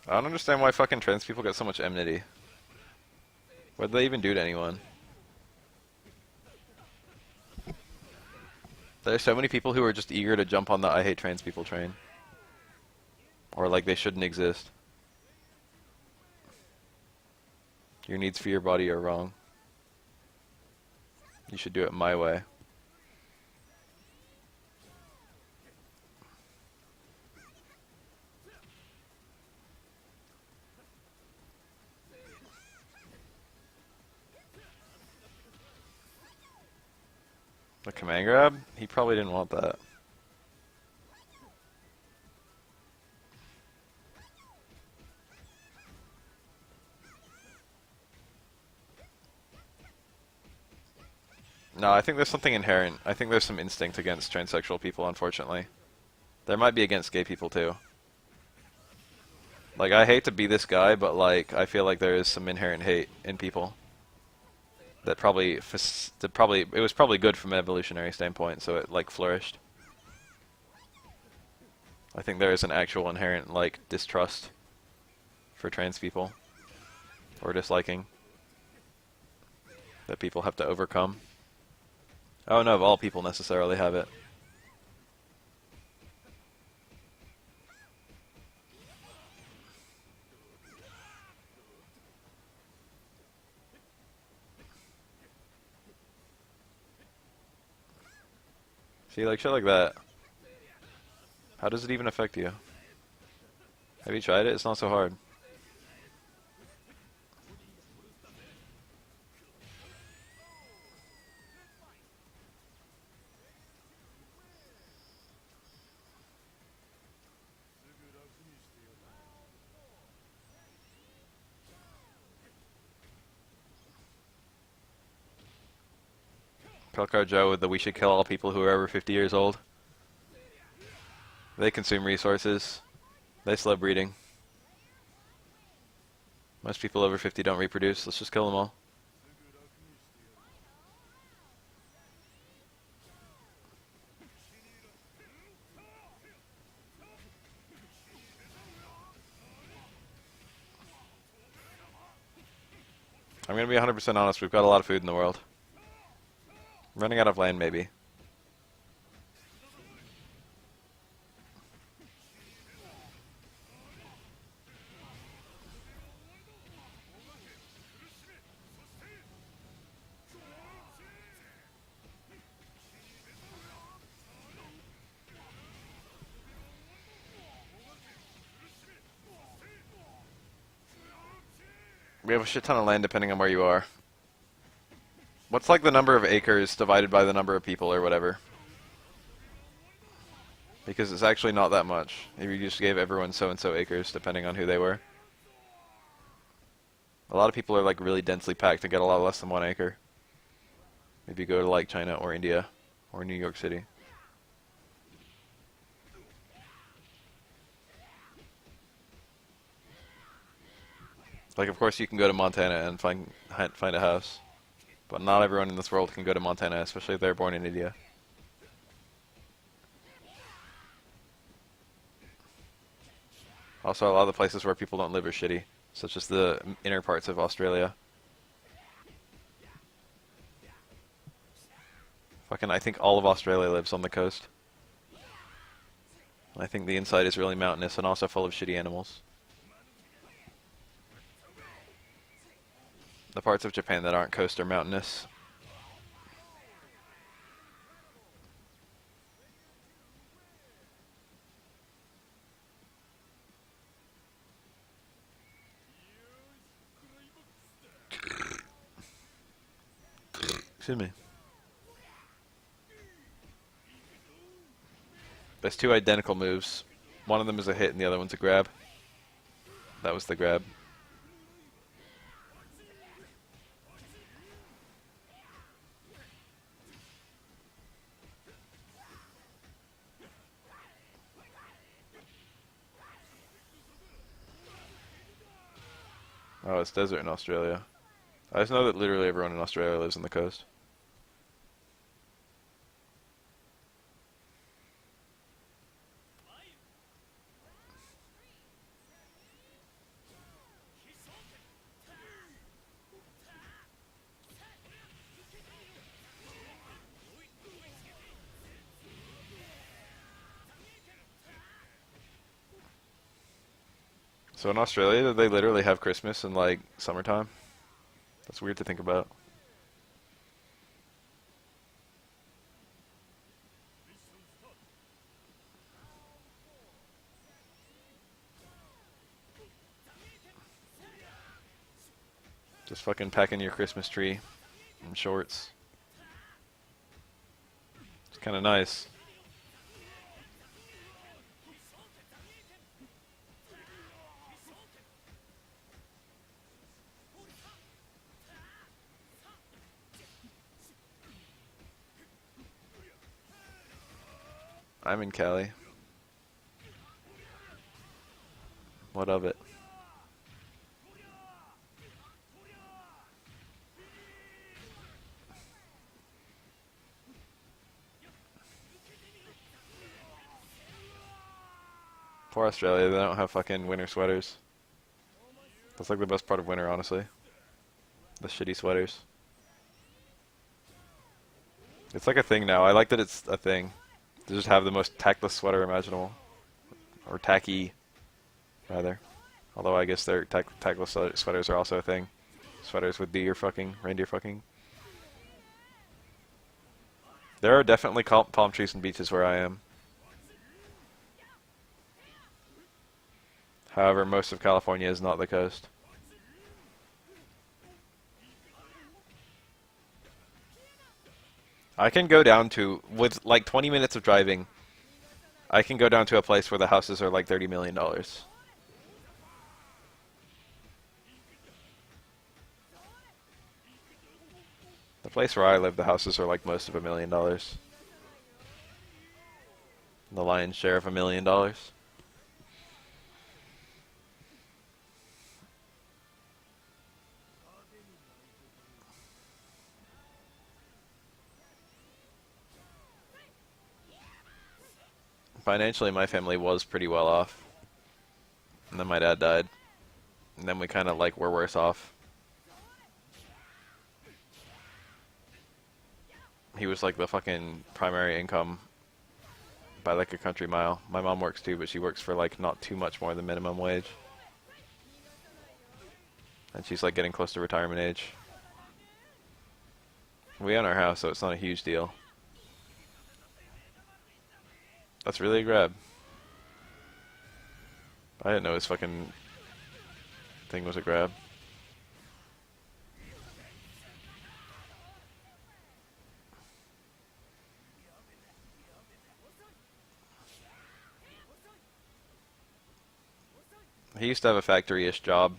I don't understand why fucking trans people get so much enmity. What did they even do to anyone? There's so many people who are just eager to jump on the I hate trans people train. Or like they shouldn't exist. Your needs for your body are wrong. You should do it my way. The command grab? He probably didn't want that. No, I think there's something inherent. I think there's some instinct against transsexual people, unfortunately. There might be against gay people, too. Like, I hate to be this guy, but, like, I feel like there is some inherent hate in people. That it was probably good from an evolutionary standpoint, so it, like, flourished. I think there is an actual inherent, like, distrust for trans people. Or disliking. That people have to overcome. I don't know if all people necessarily have it. See, like, shit like that. How does it even affect you? Have you tried it? It's not so hard. Pelcar Joe with the "we should kill all people who are over 50 years old." They consume resources. They slow breeding. Most people over 50 don't reproduce. Let's just kill them all. I'm going to be 100% honest. We've got a lot of food in the world. Running out of land, maybe. We have a shit ton of land depending on where you are. What's like the number of acres divided by the number of people or whatever? Because it's actually not that much. If you just gave everyone so-and-so acres depending on who they were. A lot of people are like really densely packed and get a lot less than 1 acre. Maybe go to like China or India or New York City. Like, of course you can go to Montana and find a house. But not everyone in this world can go to Montana, especially if they're born in India. Also, a lot of the places where people don't live are shitty, such as the inner parts of Australia. Fucking, I think all of Australia lives on the coast. I think the inside is really mountainous and also full of shitty animals. The parts of Japan that aren't coast are mountainous. Excuse me. There's 2 identical moves. One of them is a hit and the other one's a grab. That was the grab. Oh, it's desert in Australia. I just know that literally everyone in Australia lives on the coast. So in Australia, they literally have Christmas in like summertime. That's weird to think about. Just fucking packing your Christmas tree in shorts. It's kind of nice. I'm in Cali. What of it? Poor Australia, they don't have fucking winter sweaters. That's like the best part of winter, honestly. The shitty sweaters. It's like a thing now. I like that it's a thing. To just have the most tactless sweater imaginable. Or tacky, rather. Although I guess their tactless sweaters are also a thing. Sweaters with deer fucking, reindeer fucking. There are definitely palm trees and beaches where I am. However, most of California is not the coast. I can go down to, with like 20 minutes of driving, I can go down to a place where the houses are like $30 million. The place where I live, the houses are like most of $1 million. The lion's share of $1 million. Financially, my family was pretty well off. And then my dad died. And then we kind of like were worse off. He was like the fucking primary income by like a country mile. My mom works too, but she works for like not too much more than minimum wage. And she's like getting close to retirement age. We own our house, so it's not a huge deal. That's really a grab. I didn't know his fucking thing was a grab. He used to have a factory-ish job,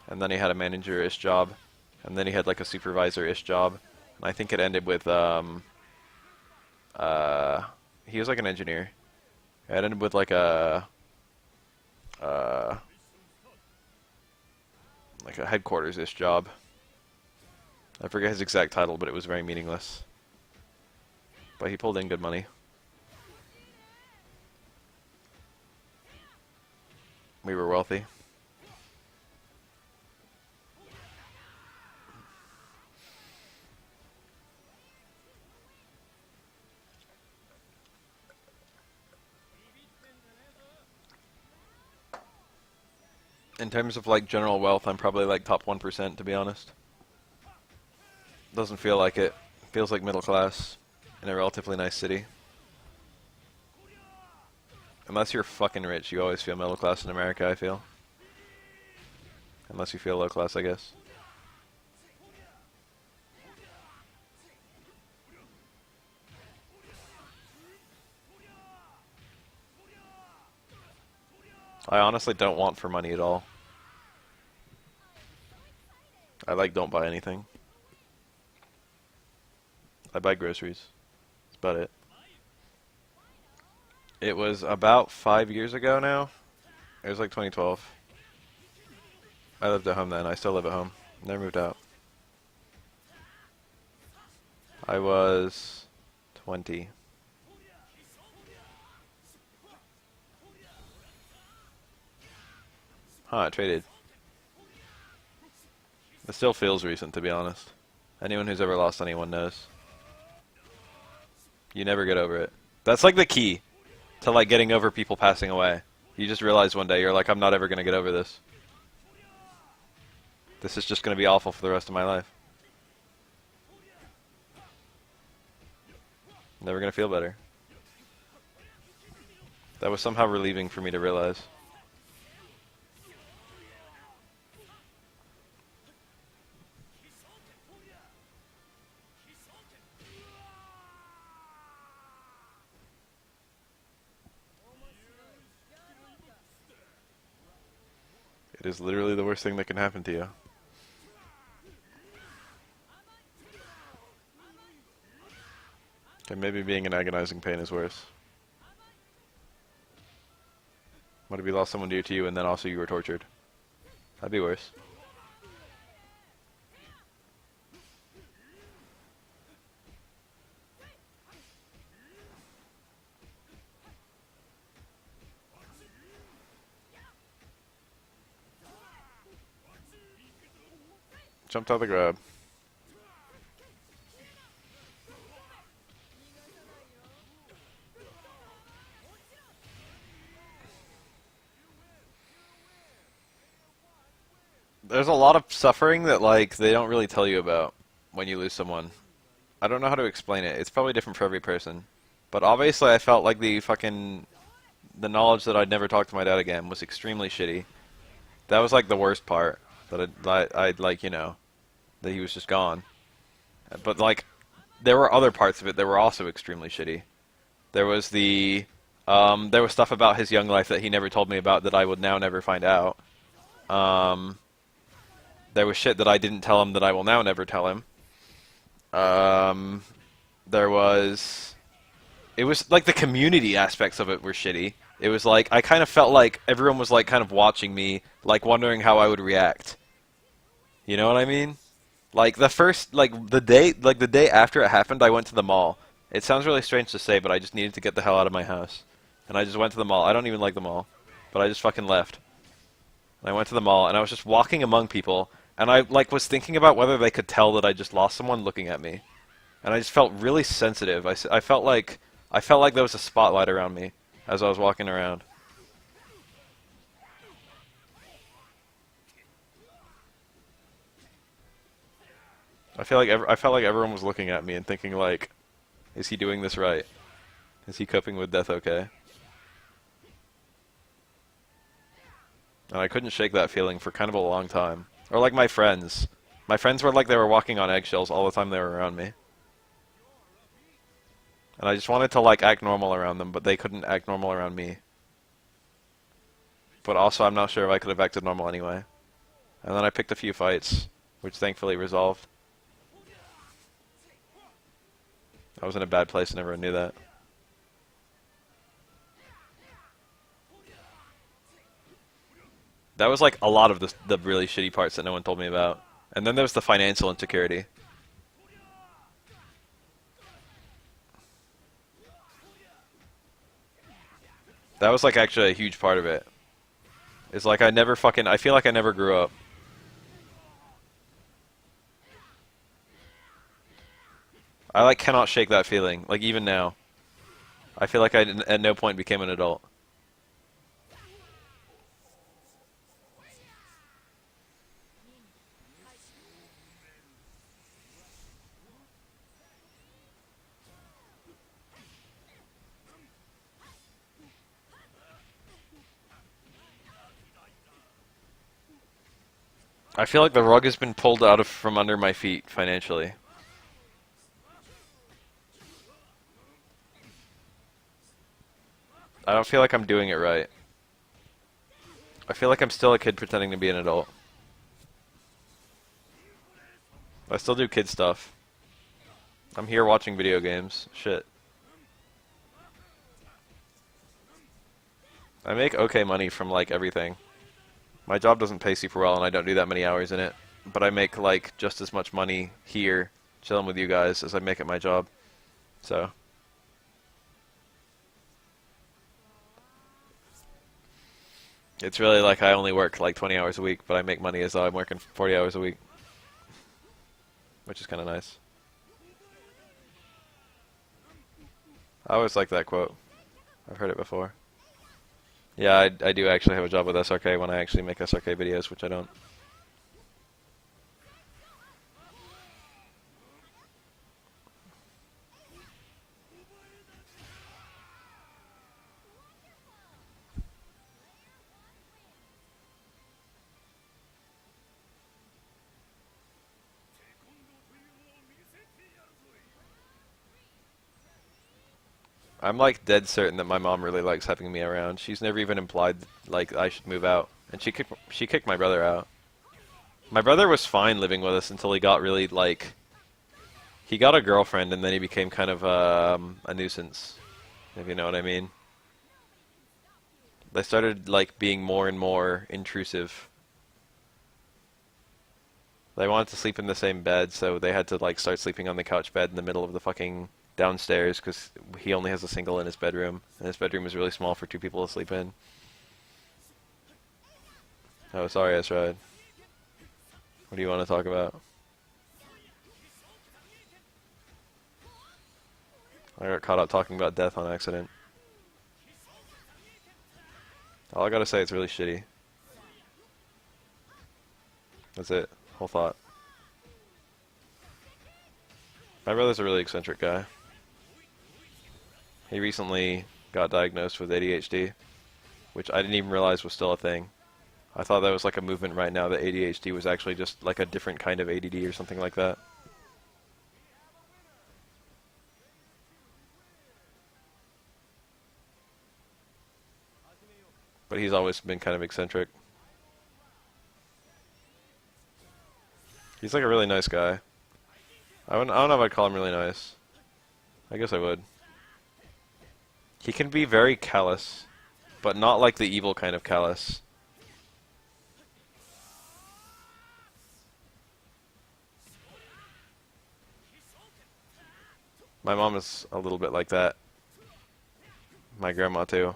and then he had a manager-ish job, and then he had like a supervisor-ish job. And I think it ended with, he was like an engineer. It ended with like a headquarters-ish job. I forget his exact title, but it was very meaningless. But he pulled in good money. We were wealthy. In terms of like general wealth, I'm probably like top 1%, to be honest. Doesn't feel like it. Feels like middle class in a relatively nice city. Unless you're fucking rich, you always feel middle class in America, I feel. Unless you feel low class, I guess. I honestly don't want for money at all. I like don't buy anything. I buy groceries. That's about it. It was about 5 years ago now. It was like 2012. I lived at home then. I still live at home. Never moved out. I was 20. Huh, I traded. It still feels recent, to be honest. Anyone who's ever lost anyone knows. You never get over it. That's like the key to like getting over people passing away. You just realize one day, you're like, I'm not ever going to get over this. This is just going to be awful for the rest of my life. Never going to feel better. That was somehow relieving for me to realize. It is literally the worst thing that can happen to you. And maybe being in agonizing pain is worse. What if you lost someone dear to you and then also you were tortured? That'd be worse. Jumped out the grab. There's a lot of suffering that like they don't really tell you about when you lose someone. I don't know how to explain it. It's probably different for every person. But obviously I felt like the knowledge that I'd never talk to my dad again was extremely shitty. That was like the worst part. That I'd like, you know, that he was just gone. But like, there were other parts of it that were also extremely shitty. There was there was stuff about his young life that he never told me about that I would now never find out. There was shit that I didn't tell him that I will now never tell him. Um, there was... It was like the community aspects of it were shitty. It was like, I kind of felt like everyone was like kind of watching me, like wondering how I would react. You know what I mean? Like the first, like the day after it happened, I went to the mall. It sounds really strange to say, but I just needed to get the hell out of my house. And I just went to the mall. I don't even like the mall, but I just fucking left. And I went to the mall, and I was just walking among people, and I like was thinking about whether they could tell that I just lost someone looking at me. And I just felt really sensitive. I felt like there was a spotlight around me as I was walking around. I felt like everyone was looking at me and thinking like, is he doing this right? Is he coping with death okay? And I couldn't shake that feeling for kind of a long time. Or like my friends. My friends were like they were walking on eggshells all the time they were around me. And I just wanted to like act normal around them, but they couldn't act normal around me. But also I'm not sure if I could have acted normal anyway. And then I picked a few fights, which thankfully resolved. I was in a bad place and everyone knew that. That was like a lot of the really shitty parts that no one told me about. And then there was the financial insecurity. That was like actually a huge part of it. It's like I feel like I never grew up. I like cannot shake that feeling, like even now. I feel like I at no point became an adult. I feel like the rug has been pulled out of from under my feet financially. I don't feel like I'm doing it right. I feel like I'm still a kid pretending to be an adult. I still do kid stuff. I'm here watching video games. Shit. I make okay money from like everything. My job doesn't pay super well and I don't do that many hours in it. But I make like just as much money here, chilling with you guys, as I make at my job. So. It's really like I only work like 20 hours a week, but I make money as though I'm working 40 hours a week. Which is kind of nice. I always like that quote. I've heard it before. Yeah, I do actually have a job with SRK when I actually make SRK videos, which I don't. I'm like dead certain that my mom really likes having me around. She's never even implied like I should move out, and she kicked my brother out. My brother was fine living with us until he got really like he got a girlfriend and then he became kind of a nuisance, if you know what I mean. They started like being more and more intrusive. They wanted to sleep in the same bed, so they had to like start sleeping on the couch bed in the middle of the fucking downstairs because he only has a single in his bedroom, and his bedroom is really small for two people to sleep in. Oh, sorry, Esrod. What do you want to talk about? I got caught up talking about death on accident. All I gotta say, it's really shitty. That's it. Whole thought. My brother's a really eccentric guy. He recently got diagnosed with ADHD, which I didn't even realize was still a thing. I thought that was like a movement right now that ADHD was actually just like a different kind of ADD or something like that. But he's always been kind of eccentric. He's like a really nice guy. I don't know if I'd call him really nice. I guess I would. He can be very callous, but not like the evil kind of callous. My mom is a little bit like that. My grandma too.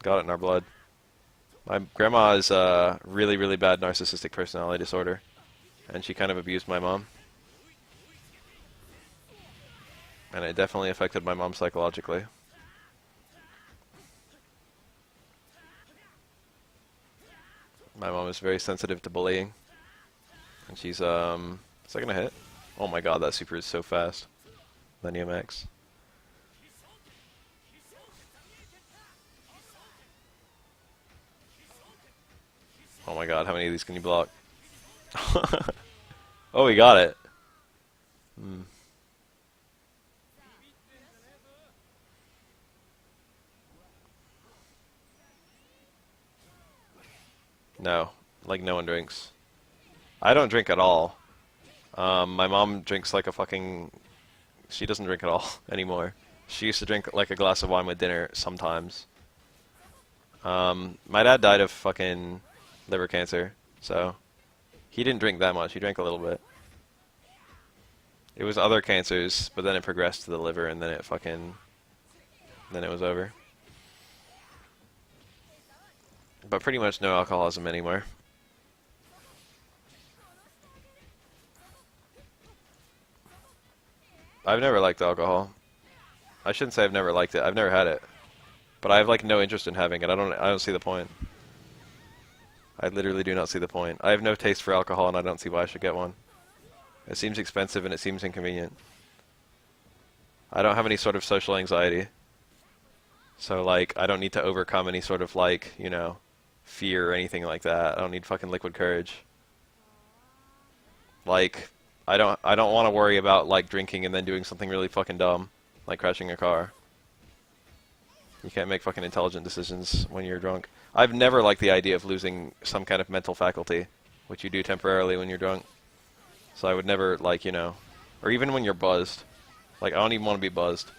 Got it in our blood. My grandma is a really, really bad narcissistic personality disorder, and she kind of abused my mom. And it definitely affected my mom psychologically. My mom is very sensitive to bullying. And she's, is that gonna hit? Oh my god, that super is so fast. Millennium X. Oh my god, how many of these can you block? Oh, we got it. Hmm. No, like no one drinks. I don't drink at all. My mom drinks like a fucking... She doesn't drink at all anymore. She used to drink like a glass of wine with dinner sometimes. My dad died of fucking liver cancer, so he didn't drink that much. He drank a little bit. It was other cancers, but then it progressed to the liver, and then then it was over. But pretty much no alcoholism anymore. I've never liked alcohol. I shouldn't say I've never liked it. I've never had it. But I have like no interest in having it. I don't see the point. I literally do not see the point. I have no taste for alcohol, and I don't see why I should get one. It seems expensive and it seems inconvenient. I don't have any sort of social anxiety. So like I don't need to overcome any sort of like, you know, fear or anything like that. I don't need fucking liquid courage. Like I don't want to worry about like drinking and then doing something really fucking dumb, like crashing a car. You can't make fucking intelligent decisions when you're drunk. I've never liked the idea of losing some kind of mental faculty, which you do temporarily when you're drunk. So I would never, like, you know, or even when you're buzzed. Like, I don't even want to be buzzed.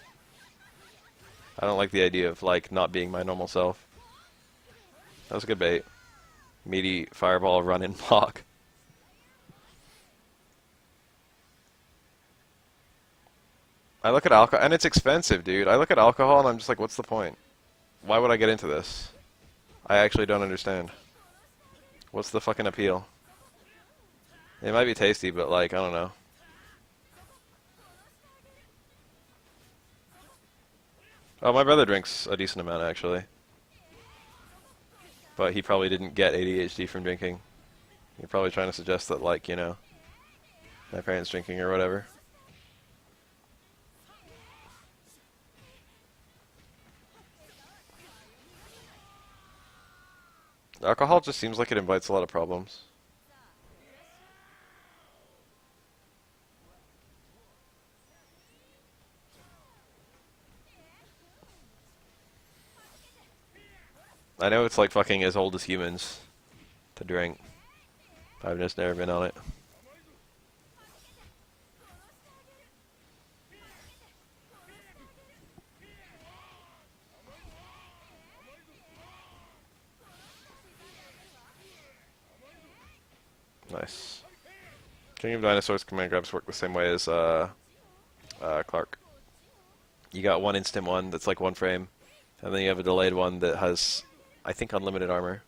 I don't like the idea of, like, not being my normal self. That was a good bait. Meaty fireball run and block. I look at alcohol, and it's expensive, dude. I look at alcohol and I'm just like, what's the point? Why would I get into this? I actually don't understand. What's the fucking appeal? It might be tasty, but like, I don't know. Oh, my brother drinks a decent amount, actually. But he probably didn't get ADHD from drinking. You're probably trying to suggest that, like, you know, my parents drinking or whatever. Alcohol just seems like it invites a lot of problems. I know it's like fucking as old as humans to drink. I've just never been on it. Nice. King of Dinosaurs command grabs work the same way as Clark. You got one instant one that's like one frame, and then you have a delayed one that has, I think, unlimited armor.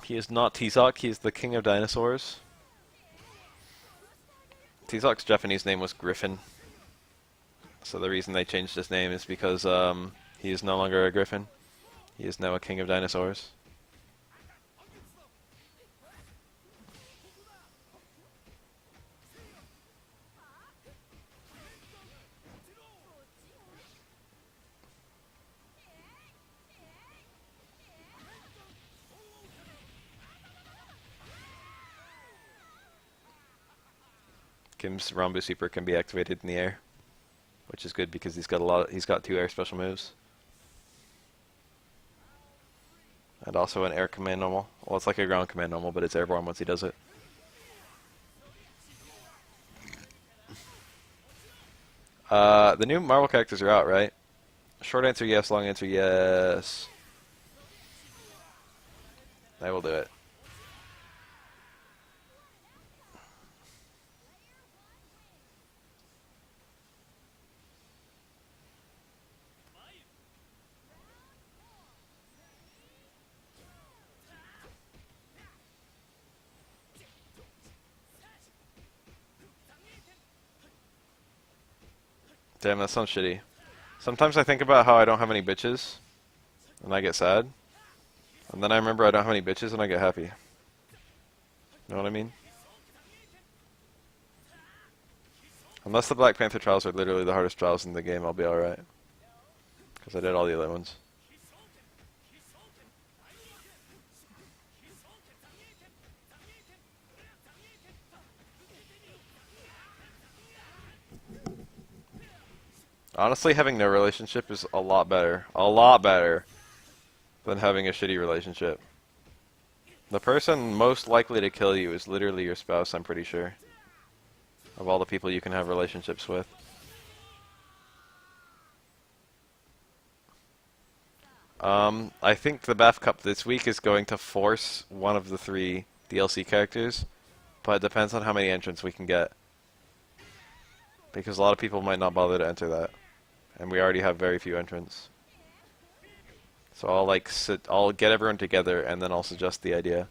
He is not Tizok, he is the King of Dinosaurs. Tizok's Japanese name was Griffin. So the reason they changed his name is because he is no longer a griffin. He is now a King of Dinosaurs. Kim's Rambu Super can be activated in the air, which is good because he's got 2 air special moves. And also an air command normal. Well, it's like a ground command normal, but it's airborne once he does it. The new Marvel characters are out, right? Short answer, yes. Long answer, yes. I will do it. Damn, that sounds shitty. Sometimes I think about how I don't have any bitches, and I get sad. And then I remember I don't have any bitches, and I get happy. You know what I mean? Unless the Black Panther trials are literally the hardest trials in the game, I'll be alright. Because I did all the other ones. Honestly, having no relationship is a lot better than having a shitty relationship. The person most likely to kill you is literally your spouse, I'm pretty sure. Of all the people you can have relationships with. I think the BAF Cup this week is going to force one of the 3 DLC characters, but it depends on how many entrants we can get. Because a lot of people might not bother to enter that. And we already have very few entrants. So I'll get everyone together and then I'll suggest the idea.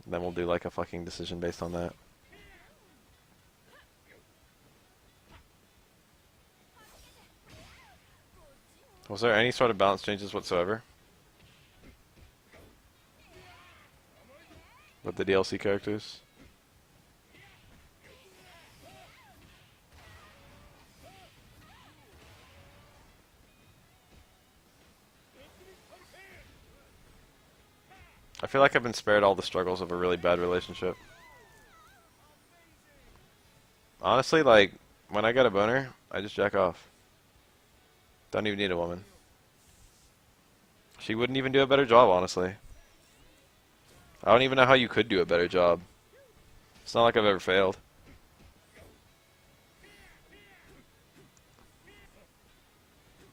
And then we'll do like a fucking decision based on that. Was there any sort of balance changes whatsoever? With the DLC characters? I feel like I've been spared all the struggles of a really bad relationship. Honestly, like, when I get a boner, I just jack off. Don't even need a woman. She wouldn't even do a better job, honestly. I don't even know how you could do a better job. It's not like I've ever failed.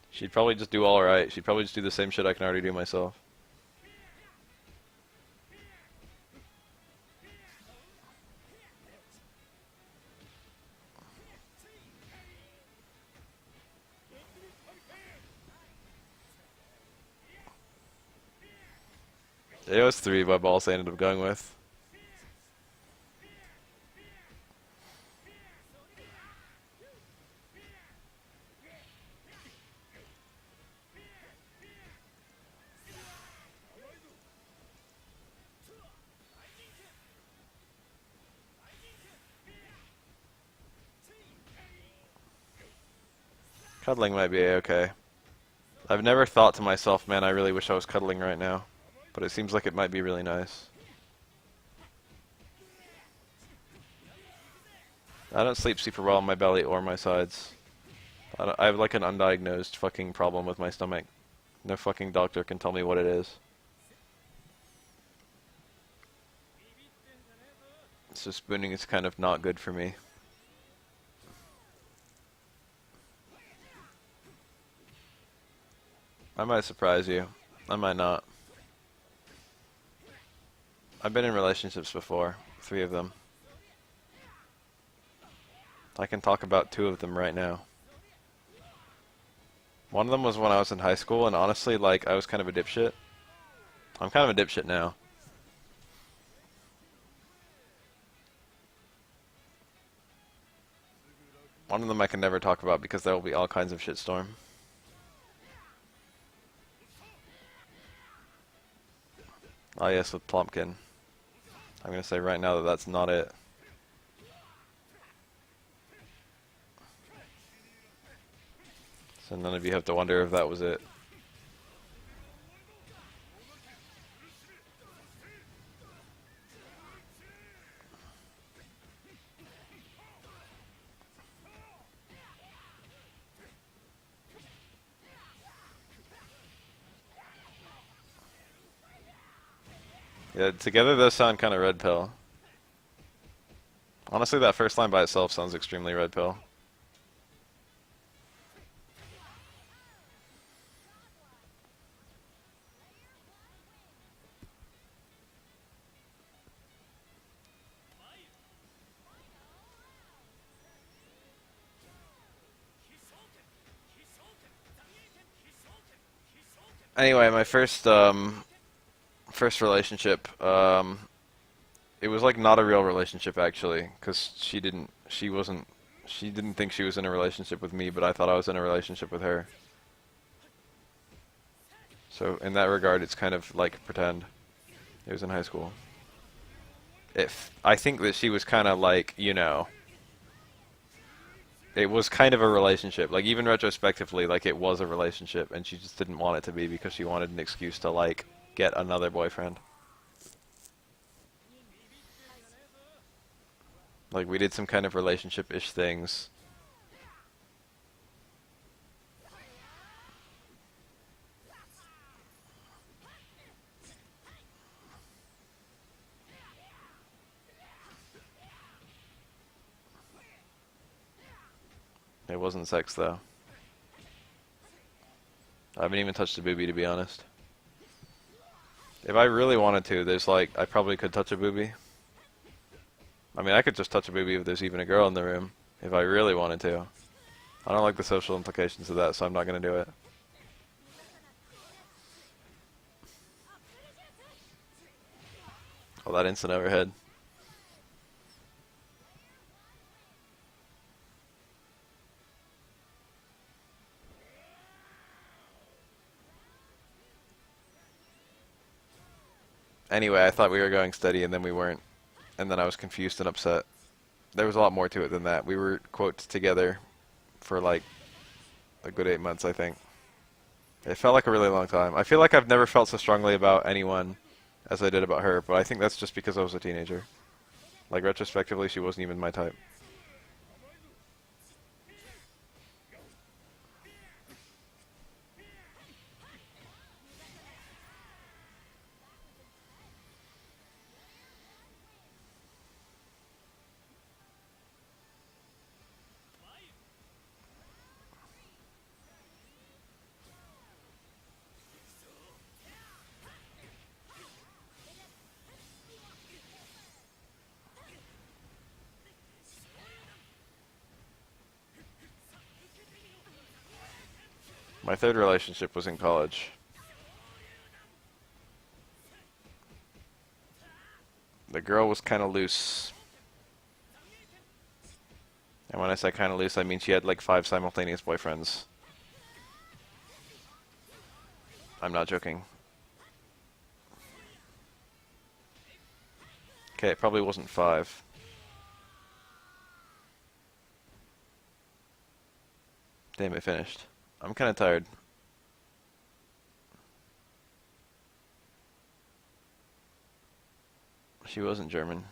She'd probably just do alright. She'd probably just do the same shit I can already do myself. It was 3 by balls I ended up going with. Cuddling might be okay. I've never thought to myself, man, I really wish I was cuddling right now. But it seems like it might be really nice. I don't sleep super well on my belly or my sides. I have like an undiagnosed fucking problem with my stomach. No fucking doctor can tell me what it is. So spooning is kind of not good for me. I might surprise you. I might not. I've been in relationships before. 3 of them. I can talk about 2 of them right now. One of them was when I was in high school, and honestly, like, I was kind of a dipshit. I'm kind of a dipshit now. One of them I can never talk about because there will be all kinds of shitstorm. Oh yes, with Plumpkin. I'm gonna say right now that that's not it. So none of you have to wonder if that was it. Yeah, together those sound kind of red pill. Honestly, that first line by itself sounds extremely red pill. Anyway, my first relationship, it was like not a real relationship actually, because she didn't think she was in a relationship with me, but I thought I was in a relationship with her. So in that regard, it's kind of like pretend. It was in high school. If I think that she was kind of like, you know, it was kind of a relationship. Like even retrospectively, like it was a relationship, and she just didn't want it to be because she wanted an excuse to like get another boyfriend. Like we did some kind of relationship-ish things. It wasn't sex though. I haven't even touched a boobie to be honest. If I really wanted to, there's like, I probably could touch a boobie. I mean, I could just touch a boobie if there's even a girl in the room, if I really wanted to. I don't like the social implications of that, so I'm not going to do it. Oh, that instant overhead. Anyway, I thought we were going steady and then we weren't. And then I was confused and upset. There was a lot more to it than that. We were, quote, together for like a good 8 months, I think. It felt like a really long time. I feel like I've never felt so strongly about anyone as I did about her, but I think that's just because I was a teenager. Like, retrospectively, she wasn't even my type. My third relationship was in college. The girl was kind of loose. And when I say kind of loose, I mean she had like 5 simultaneous boyfriends. I'm not joking. Okay, it probably wasn't 5. Damn, it finished. I'm kind of tired. She wasn't German.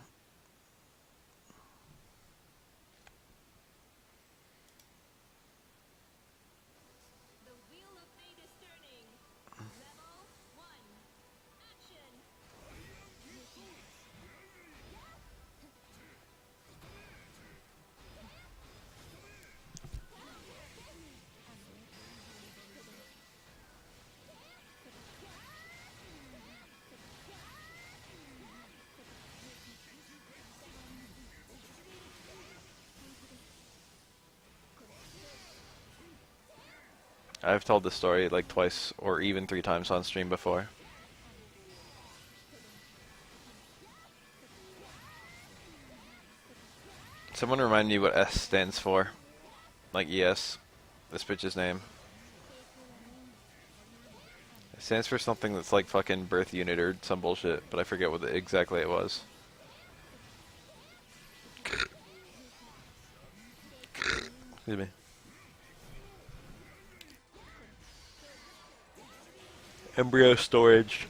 I've told this story like twice or even 3 times on stream before. Someone remind me what S stands for. Like ES. This bitch's name. It stands for something that's like fucking birth unit or some bullshit, but I forget what exactly it was. Excuse me. Embryo storage.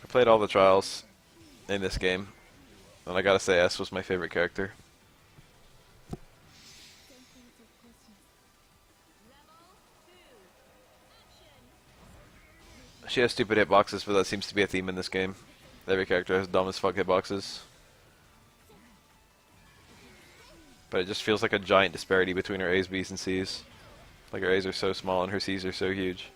I played all the trials in this game, and I gotta say S was my favorite character. She has stupid hitboxes, but that seems to be a theme in this game. Every character has dumb as fuck hitboxes. But it just feels like a giant disparity between her A's, B's, and C's. Like her A's are so small and her C's are so huge.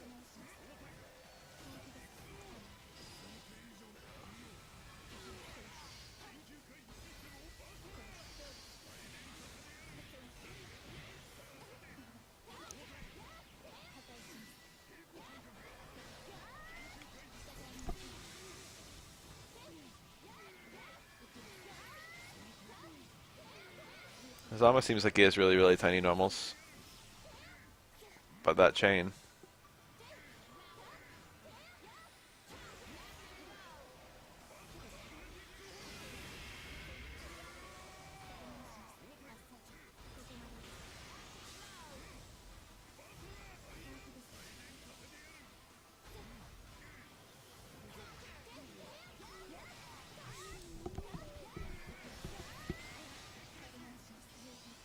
Zama seems like he has really, really tiny normals. But that chain.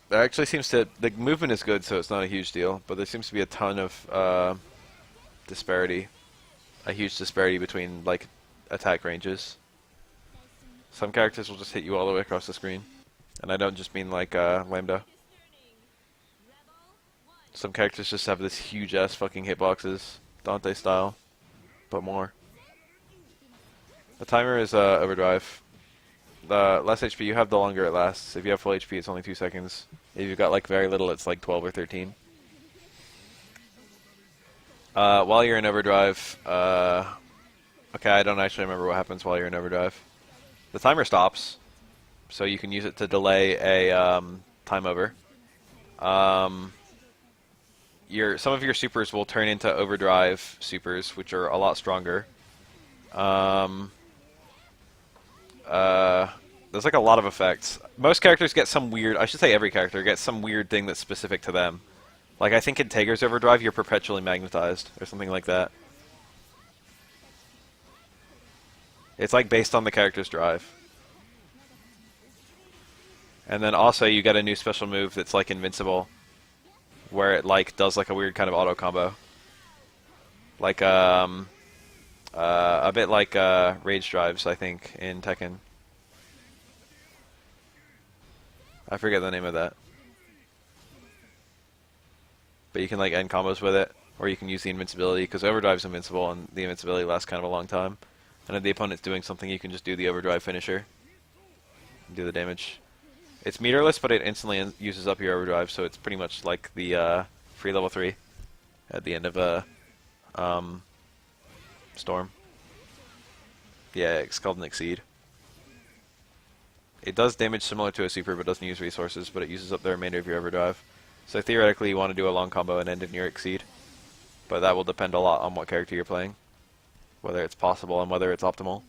There actually seems to, the movement is good, so it's not a huge deal, but there seems to be a ton of disparity, a huge disparity between like attack ranges. Some characters will just hit you all the way across the screen, and I don't just mean like Lambda. Some characters just have this huge ass fucking hitboxes, Dante style, but more. The timer is overdrive. The less HP you have, the longer it lasts. If you have full HP, it's only 2 seconds. If you've got like very little, it's like 12 or 13. While you're in overdrive, okay, I don't actually remember what happens while you're in overdrive. The timer stops, so you can use it to delay a time over. Some of your supers will turn into overdrive supers, which are a lot stronger. There's like a lot of effects. Most characters get some weird, I should say every character gets some weird thing that's specific to them. Like I think in Tager's Overdrive you're perpetually magnetized, or something like that. It's like based on the character's drive. And then also you get a new special move that's like invincible, where it like does like a weird kind of auto combo. Like a bit like Rage Drives, I think, in Tekken. I forget the name of that. But you can like end combos with it, or you can use the invincibility, because Overdrive's invincible and the invincibility lasts kind of a long time. And if the opponent's doing something, you can just do the Overdrive finisher and do the damage. It's meterless, but it instantly uses up your Overdrive, so it's pretty much like the free level 3 at the end of a Storm. Yeah, it's called an Exceed. It does damage similar to a super, but doesn't use resources, but it uses up the remainder of your Overdrive. So theoretically, you want to do a long combo and end in your Exceed. But that will depend a lot on what character you're playing, whether it's possible and whether it's optimal.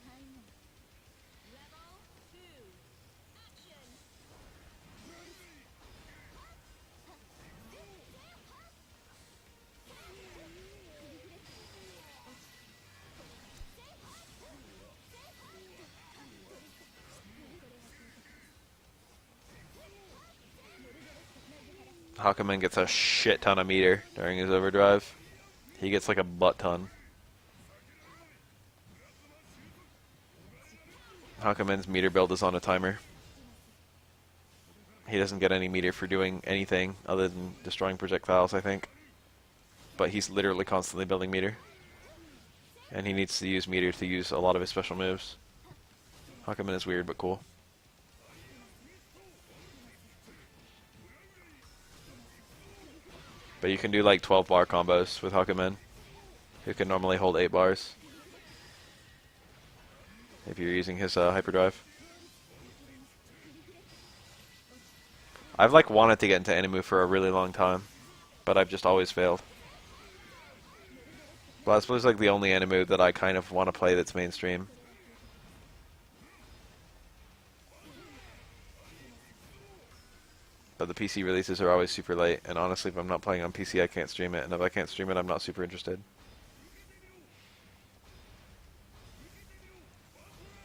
Hakumen gets a shit ton of meter during his overdrive. He gets like a butt ton. Hakumen's meter build is on a timer. He doesn't get any meter for doing anything other than destroying projectiles, I think. But he's literally constantly building meter. And he needs to use meter to use a lot of his special moves. Hakumen is weird but cool. But you can do like 12 bar combos with Hakumen, who can normally hold 8 bars if you're using his hyperdrive. I've like wanted to get into Animu for a really long time, but I've just always failed. Well, I suppose like the only Animu that I kind of want to play that's mainstream. But the PC releases are always super late, and honestly, if I'm not playing on PC, I can't stream it, and if I can't stream it, I'm not super interested.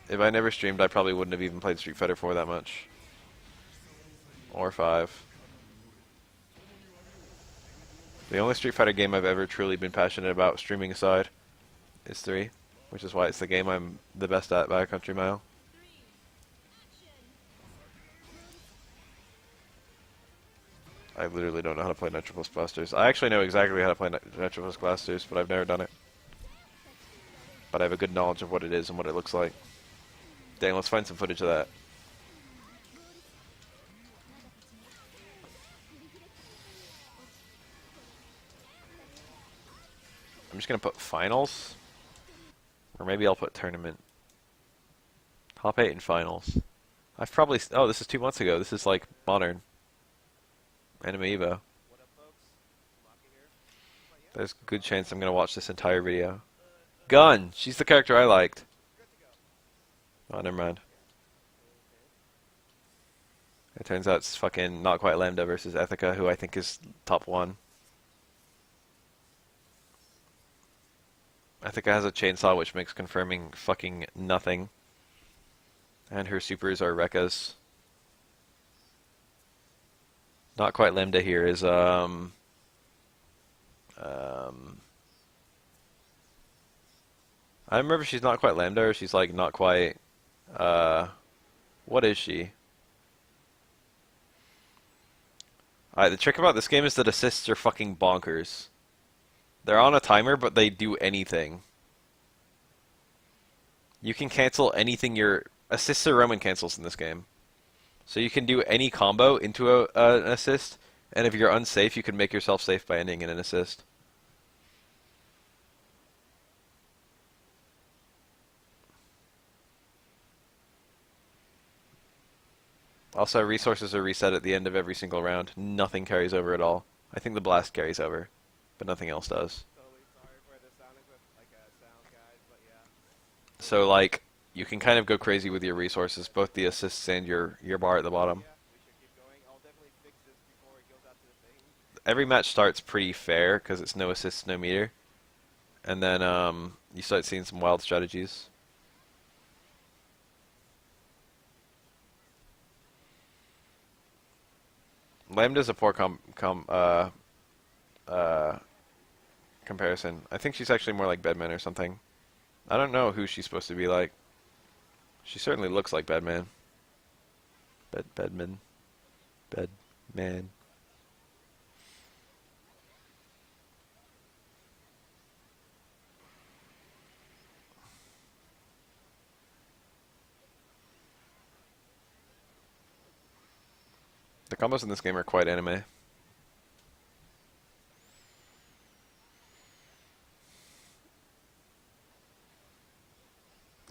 If I never streamed, I probably wouldn't have even played Street Fighter 4 that much. Or 5. The only Street Fighter game I've ever truly been passionate about, streaming aside, is 3, which is why it's the game I'm the best at by a country mile. I literally don't know how to play Nitro plus Blasters. I actually know exactly how to play Nitro plus Blasters, but I've never done it. But I have a good knowledge of what it is and what it looks like. Dang, let's find some footage of that. I'm just going to put finals. Or maybe I'll put tournament. Top 8 and finals. I've probably... Oh, this is 2 months ago. This is like modern. Anime Evo. There's a good chance I'm going to watch this entire video. Gun! She's the character I liked. Oh, never mind. It turns out it's fucking not quite Lambda versus Ethica, who I think is top 1. Ethica has a chainsaw, which makes confirming fucking nothing. And her supers are Rekkas. Not quite Lambda here is, I remember she's not quite Lambda, or she's like not quite, what is she? Alright, the trick about this game is that assists are fucking bonkers. They're on a timer, but they do anything. You can cancel anything your... Assists are Roman cancels in this game. So you can do any combo into an assist, and if you're unsafe, you can make yourself safe by ending in an assist. Also, resources are reset at the end of every single round. Nothing carries over at all. I think the blast carries over, but nothing else does. Totally sorry for the sound guys, but yeah. So, like, you can kind of go crazy with your resources, both the assists and your bar at the bottom. Yeah, we should keep going. I'll definitely fix this before it goes out to the thing. Every match starts pretty fair, because it's no assists, no meter. And then, you start seeing some wild strategies. Lambda's a poor comparison. I think she's actually more like Bedman or something. I don't know who she's supposed to be like. She certainly looks like Bedman. Bedman. The combos in this game are quite anime.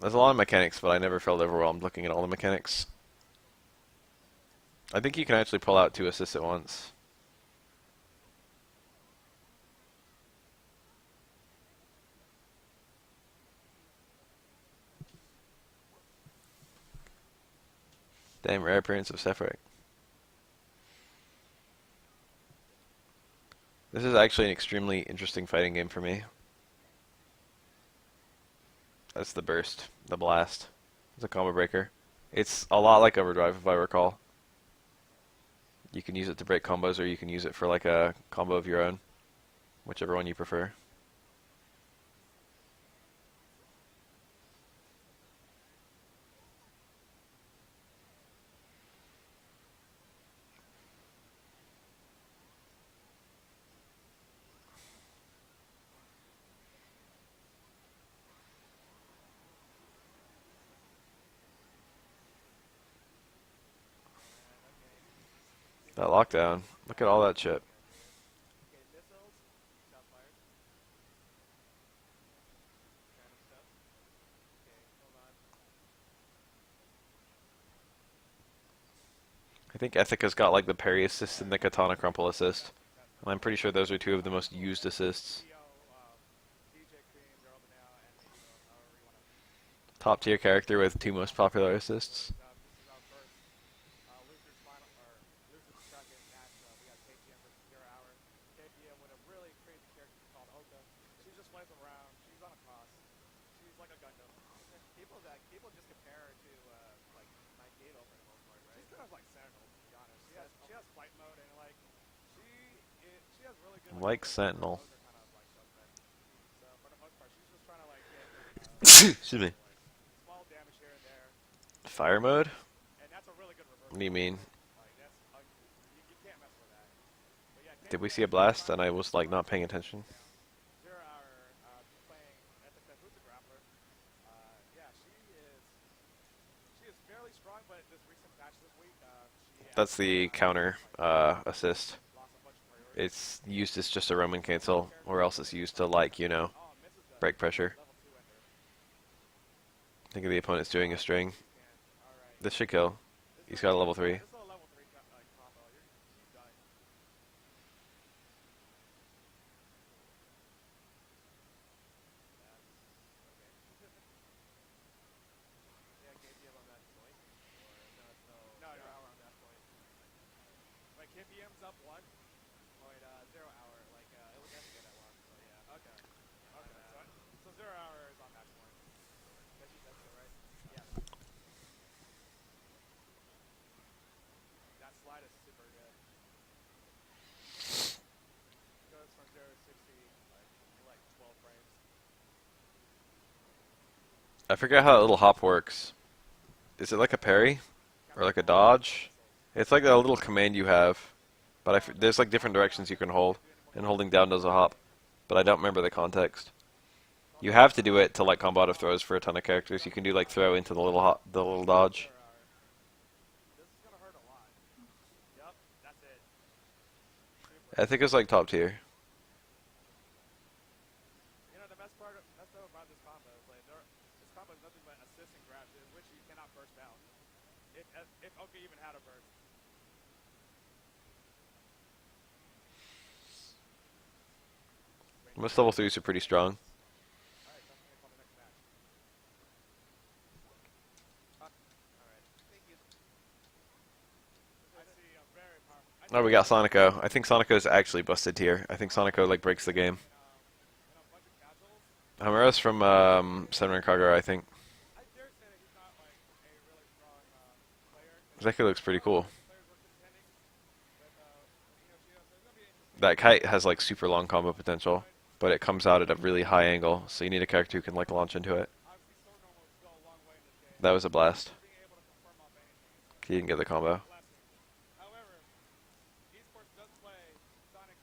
There's a lot of mechanics, but I never felt overwhelmed looking at all the mechanics. I think you can actually pull out 2 assists at once. Damn, rare appearance of Sephiroth. This is actually an extremely interesting fighting game for me. That's the burst, the blast. It's a combo breaker. It's a lot like Overdrive, if I recall. You can use it to break combos, or you can use it for like a combo of your own. Whichever one you prefer. That lockdown. Look at all that shit. Okay, missiles. Shot fired. Random stuff. Okay, hold on. I think Ethica's got like the parry assist and the katana crumple assist. And I'm pretty sure those are 2 of the most used assists. DJ Cream, Girl Banana, and Nitro, however you want to. Top tier character with 2 most popular assists. This is our first losers final, or losers bracket match. We got KTM versus 0 Hour. KTM with a really crazy character called Oka. She just plays around. She's on a cross. She's like a Gundam. People just compare her to like Night Gate for the most part, right? She's kind of like Sentinel, to be honest. She has fight mode and like she has really good Like Sentinel. Those are kind of like suspect. So for the most part, she's just trying to like get Excuse me. Small damage here and there, Fire mode? and that's a really good What reversal. do you mean? Like that's you can't mess with that. But yeah, Did we KPM see a is really blast trying and to I get was like not paying those attention? down. 0 Hour playing at the Kahootsa Grappler. Yeah, she is fairly strong, but this recent patch this week, she That's actually the counter assist. lost a bunch of priority. It's used as just a Roman cancel, or else it's used to, like, you know, Oh, misses the break pressure. level 2 ender. Think of the opponent's doing a string. She can. All right. This should kill. He's got a level 3. This is a level 3 combo. She's done. That's okay. Yeah, KPM on that point. Or no, 0 Hour on that point. Like KPM's up 1. Point 0 Hour. Like it was escalated at 1. So yeah. Okay. Okay. So 0 Hour is on match point. Yeah, she's escalated, right? Yes. That slide is super good. Goes from 0 to 60 in like 12 frames. I forget how that little hop works. Is it like a parry? Or like a dodge? It's like a little command you have. But there's like different directions you can hold. And holding down does a hop. But I don't remember the context. You have to do it to like combo out of throws for a ton of characters. You can do like throw into the the little dodge. This is gonna hurt a lot. Yep, that's it. I think it's like top tier. You know the best part about this combo is like this combo is nothing but assist and grabs, in which you cannot burst out. If Oka even had a burst. Most level 3s are pretty strong. Alright, so I'm gonna call the next match. Alright. Thank you. I see a very powerful. Oh, we got Sonico. I think Sonico's actually busted here. I think Sonico like breaks the game. And a bunch of casuals. Hamura's from Senran Kagura, I think. I dare say that he's not like a really strong player. Zeki looks pretty cool. Players were contending with Inoshio, so it's gonna be interesting. That kite has like super long combo potential, but it comes out at a really high angle, so you need a character who can like launch into it. Obviously, sword normals go a long way in this game. That was a blast. Being able to confirm off anything. He didn't get the combo. However, esports does play Sonic.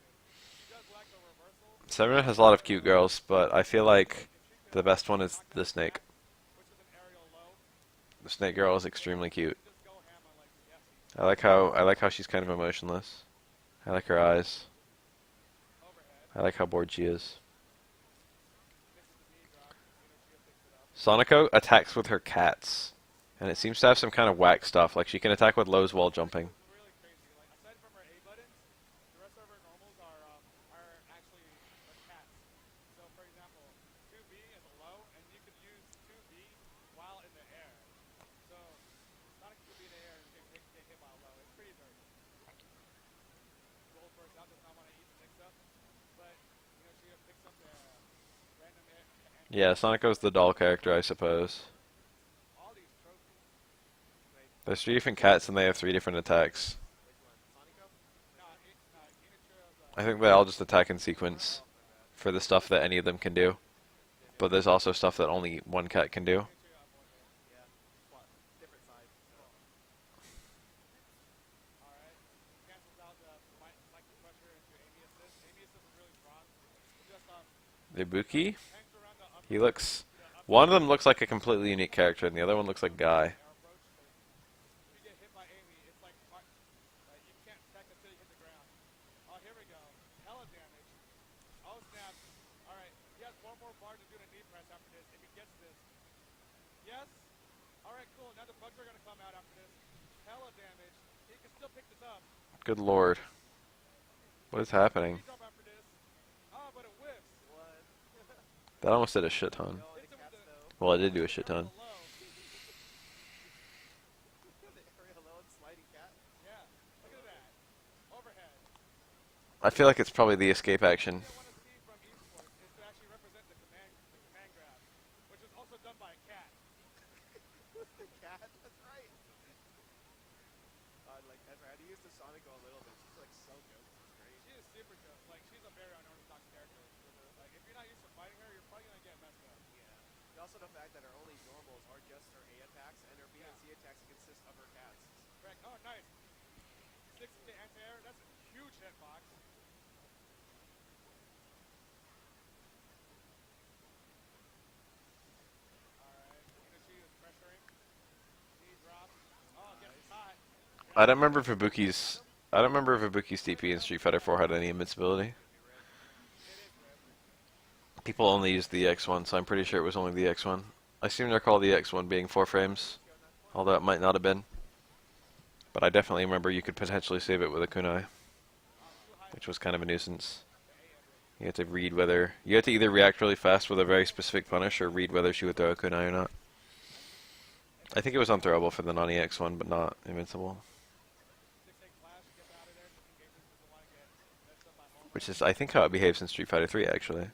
He does lack the reversal, Senran has a lot of cute girls, but I feel like the best one is the snake. which is an aerial low. The snake girl is extremely cute. Just go ham on like yes, I like how she's kind of emotionless. I like her eyes. overhead. I like how bored she is. Misses the knee drop. Inoshio picks it up. Sonico attacks with her cats, and it seems to have some kind of whack stuff. Like she can attack with lows while jumping. It's really crazy. Like aside from her A buttons, the rest of her normals are actually her cats. So for example, 2B is a low, and you can use 2B while in the air. So Sonic could be in the air and get hit by a low. It's pretty dirty. Gold first out does not want to eat the mix up, but she picks up the random air. Yeah, Sonico's the doll character, I suppose. All these trophies. Like, There's 3 different cats, and they have 3 different attacks. which one? Sonico? No, Initro's I think they all just attack in sequence for the stuff that any of them can do. But there's also stuff that only one cat can do. Initro up one hit. Yeah. What? Different side. Alright. Cancels out the psychic pressure into Amy assist. Amy assist is really strong. It just Ibuki? hangs around the up. He looks... One of them looks like a completely unique character, and the other one looks like Guy. Air approach. If you get hit by Amy, it's like you can't tech until you hit the ground. Oh, here we go. Hella damage. Oh snap. Alright. He has one more bar to do the knee press after this. If he gets this. Yes. Alright, cool. Now the bugs are gonna come out after this. Hella damage. He can still pick this up. Good lord. What is happening? Knee drop after this. Ah, but it whiffs. What? That almost did a shit ton. Hits him with the Well, it did do a shit ton. low. The area low and sliding cat. Yeah. Look at that. Overhead. I feel like it's probably the escape action. What I want to see from esports is to actually represent the command grab, which is also done by a cat. The cat? That's right. Like, that's right. I used the Sonic a little bit. She's like so good. It's great. She is super dope. Like she's a very unorthodox character. Like if you're not used to fighting her, you're probably gonna get messed up. Yeah. also the fact that her only normals are just her A attacks, and her B and C attacks consist of her cats. Correct. Oh, nice. 6 to anti-air. That's a huge hitbox. Alright. Inochi is pressuring. Knee drop. Oh, gets caught. I don't remember if Ibuki's. I don't remember if Ibuki's DP in Street Fighter 4 had any invincibility. It is ripped. People only used the X1, so I'm pretty sure it was only the X1. I seem to recall the X1 being 4 frames, although it might not have been. But I definitely remember you could potentially save it with a kunai, which was kind of a nuisance. You had to read whether you had to either react really fast with a very specific punish or read whether she would throw a kunai or not. I think it was unthrowable for the Nani X1, but not invincible. 6-8 flash. Gets out of there. Disengages. Doesn't want to get messed up by home. Which is, I think, how it behaves in Street Fighter 3, actually.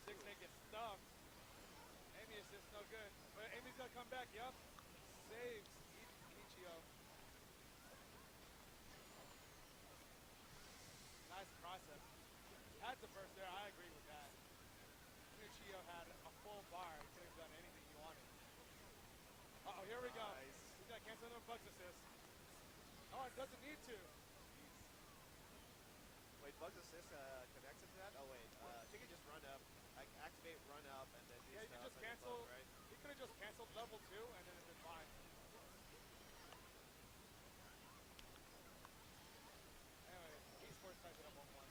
6-8 gets stumped. Amy is just no good. But Amy's gonna come back. Yup. Saves Ichio. Nice process. Had to burst there. I agree with that. Ichio had a full bar. He could have done anything he wanted. Uh-oh, here we go. Nice. He's gonna cancel another bugs assist. Oh, it doesn't need to. Wait, Bugs Assist connects into that? Oh wait, she can just run up, like activate run up, and then do Yeah, you can stuff, just and then cancel. Bugs, right? He could have just canceled level 2 and then it'd been fine. Anyway, esports ties it up 1-1.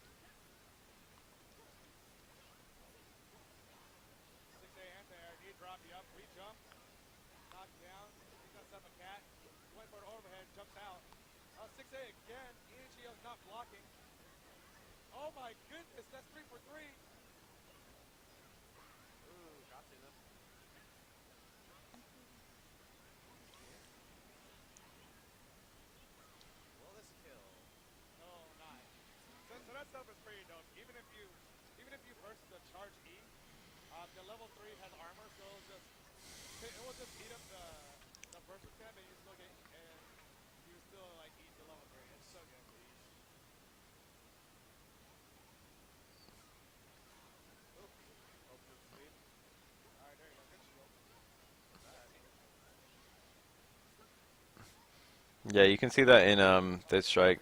6A anti-air, knee drop, yup, re-jump, knocked down. He's gonna set up a cat. Went for an overhead, jumps out. 6A again. Ichio's not blocking. Oh my goodness, that's 3 for 3. Ooh, got to them. Will this kill? No, not. So that stuff is pretty dope. Even if you burst the charge E, the level 3 has armor, so it will just eat up the burst attempt, and you still get and you still like eat the level 3. It's so good. Oop. Hope to sleep. All right, there you go. Good shield. Yeah, you can see that in Third Strike.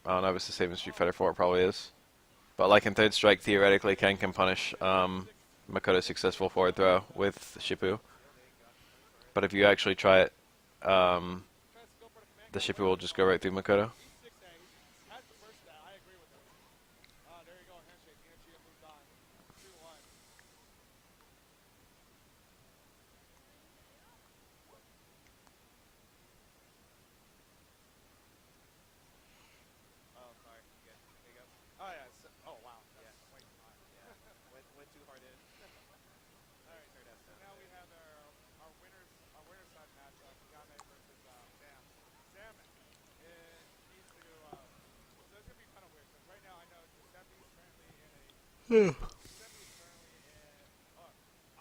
I don't know if it's the same in Street Fighter 4, it probably is. But like in Third Strike, theoretically, Ken can punish Makoto's successful forward throw with Shippu. But if you actually try it, Tries to go for the command the grab. Shippu will just go right through Makoto. He's 6A. He has the first stat. I agree with him. There you go. Handshake. Ichio moved on. 2-1. Oh, sorry. Okay, there you go. Oh yeah. Oh wow. That's Yeah. way too high. Yeah, went too hard in. All right. Turn that So down. now we have our winners side match. Kagame versus Sam. Sam needs to. So it's gonna be kind of weird because right now I know Giuseppe's currently in a. Giuseppe's currently in.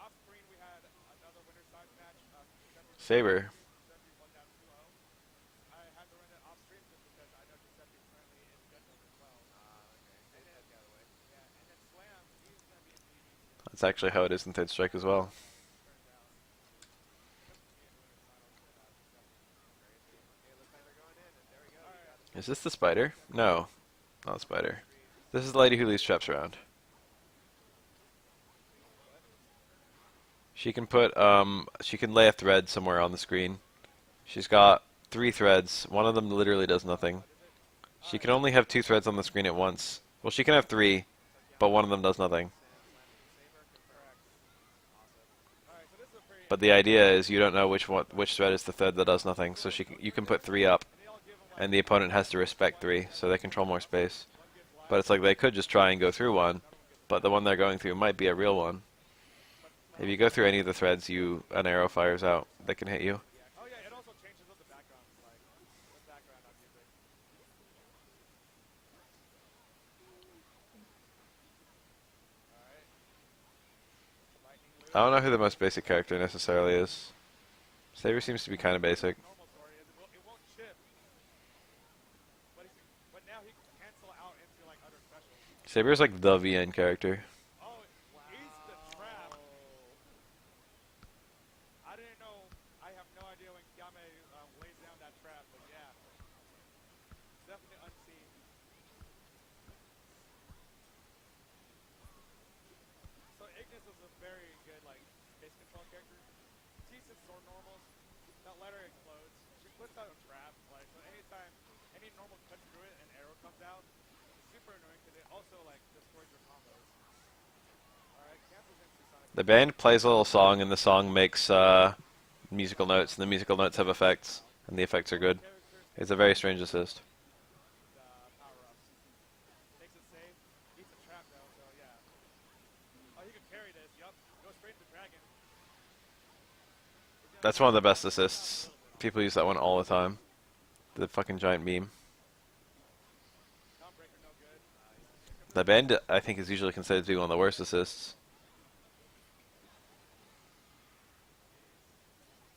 Off screen we had another winners side match. Giuseppe was Saber. Giuseppe won that 2-0. I had to run it off stream just because I know Giuseppe's currently in schedule as well. Okay. And then, Take the other way. yeah, and then Slam, he's gonna be in PB soon. That's actually how it is in Third Strike as well. Turns out. Except for me in the winners finals with Giuseppe. Crazy. Okay, looks like they're going in, and there we go. All We right. got a Is this the spider? No, not spider. This is the lady who leaves traps around. She can put she can lay a thread somewhere on the screen. She's got 3 threads. One of them literally does nothing. She can only have 2 threads on the screen at once. Well, she can have 3, but one of them does nothing. Correct. All right, so this is a pretty. But the idea is you don't know which thread is the thread that does nothing. So you can put 3 up, And they all give him like and the opponent has to respect 3, so they control more space. one gets live, But it's like they could just try and go through one, another one gets but the one they're going through might be a real one. If you go through any of the threads, an arrow fires out that can hit you. Oh yeah, it also changes up the background, like the background of music. All right. Lightning loop. I don't know who the most basic character necessarily is. Saber seems to be kind of basic. Normal story is it won't chip, but now he can cancel out into like other specials. Saber's like the VN character. Oh, decent sword normals. That letter explodes. She puts out a trap, like, so anytime any normal cuts through it and arrow comes out, it's super annoying because it also, like, destroys your combos. Alright, cancels into Sonic. The band plays a little song, and the song makes musical notes, and the musical notes have effects, and the effects are good. Characters It's a very strange assist. power-ups. Makes it safe. Eats a trap, though, so yeah. Oh, he could carry this. Yup. Go straight into Dragon. That's one of the best assists. People use that one all the time. The fucking giant beam. Gunbreaker, no good. The band, I think, is usually considered to be one of the worst assists.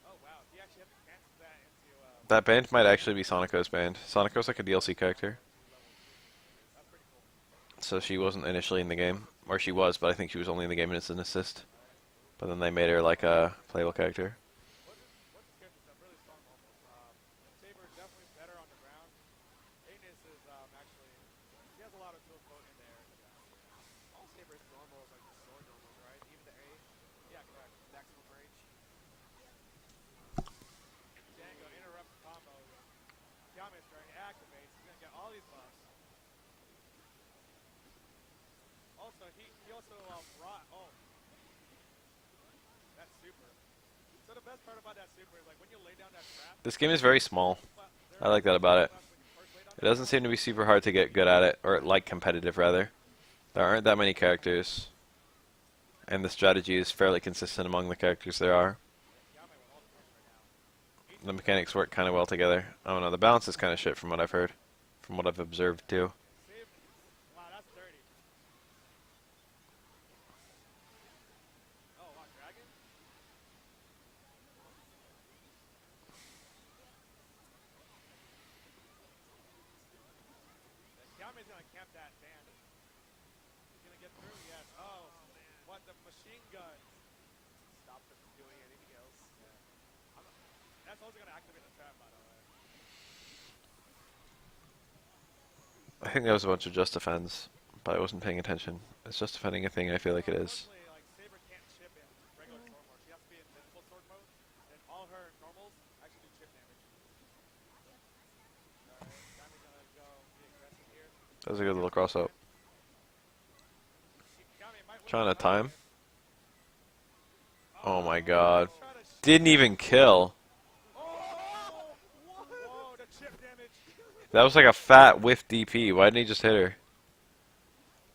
Oh, wow. He actually had to cancel that into, That band might actually be Sonico's band. Sonico's like a DLC character. that's pretty cool. So she wasn't initially in the game. Or she was, but I think she was only in the game as an assist. But then they made her like a playable character. What's his characters have really strong normals. Saber definitely better on the ground. Anus is, actually, he has a lot of tool code in there. All Saber's normals are just sword normals, right? Even the A, Yeah, correct. maximum range. Django interrupts combos. Yama's trying to activate. He's gonna get all these buffs. Also, he also brought. Oh, that super. So the best part about that super is like when you lay down that trap. This game is very small. I like that about it. When you first lay down It doesn't seem to be super hard to get good at it, or like competitive rather. There aren't that many characters, and the strategy is fairly consistent among the characters there are. Yama with all the buffs right now. The mechanics work kind of well together. I don't know, the balance is kind of shit from what I've heard, from what I've observed too. Save. Wow, that's dirty. Oh, wow, Dragon? Yama's gonna camp that band. He's gonna get through, yes. Oh, what, the machine gun. Stop them from doing anything else. That's also gonna activate the trap, by the way. I think that was a bunch of just defends, but I wasn't paying attention. It's just defending a thing, I feel like it is. Unfortunately, like, Saber can't chip in regular sword mode. She has to be in invincible sword mode, and all her normals actually do chip damage. Alright, Yami's gonna go be aggressive here. That was a good little cross up. Yami might win Trying the to time. fight. Oh my god. Try to sh- Didn't even kill. Oh! Whoa, the chip damage. That was like a fat whiff DP. Why didn't he just hit her?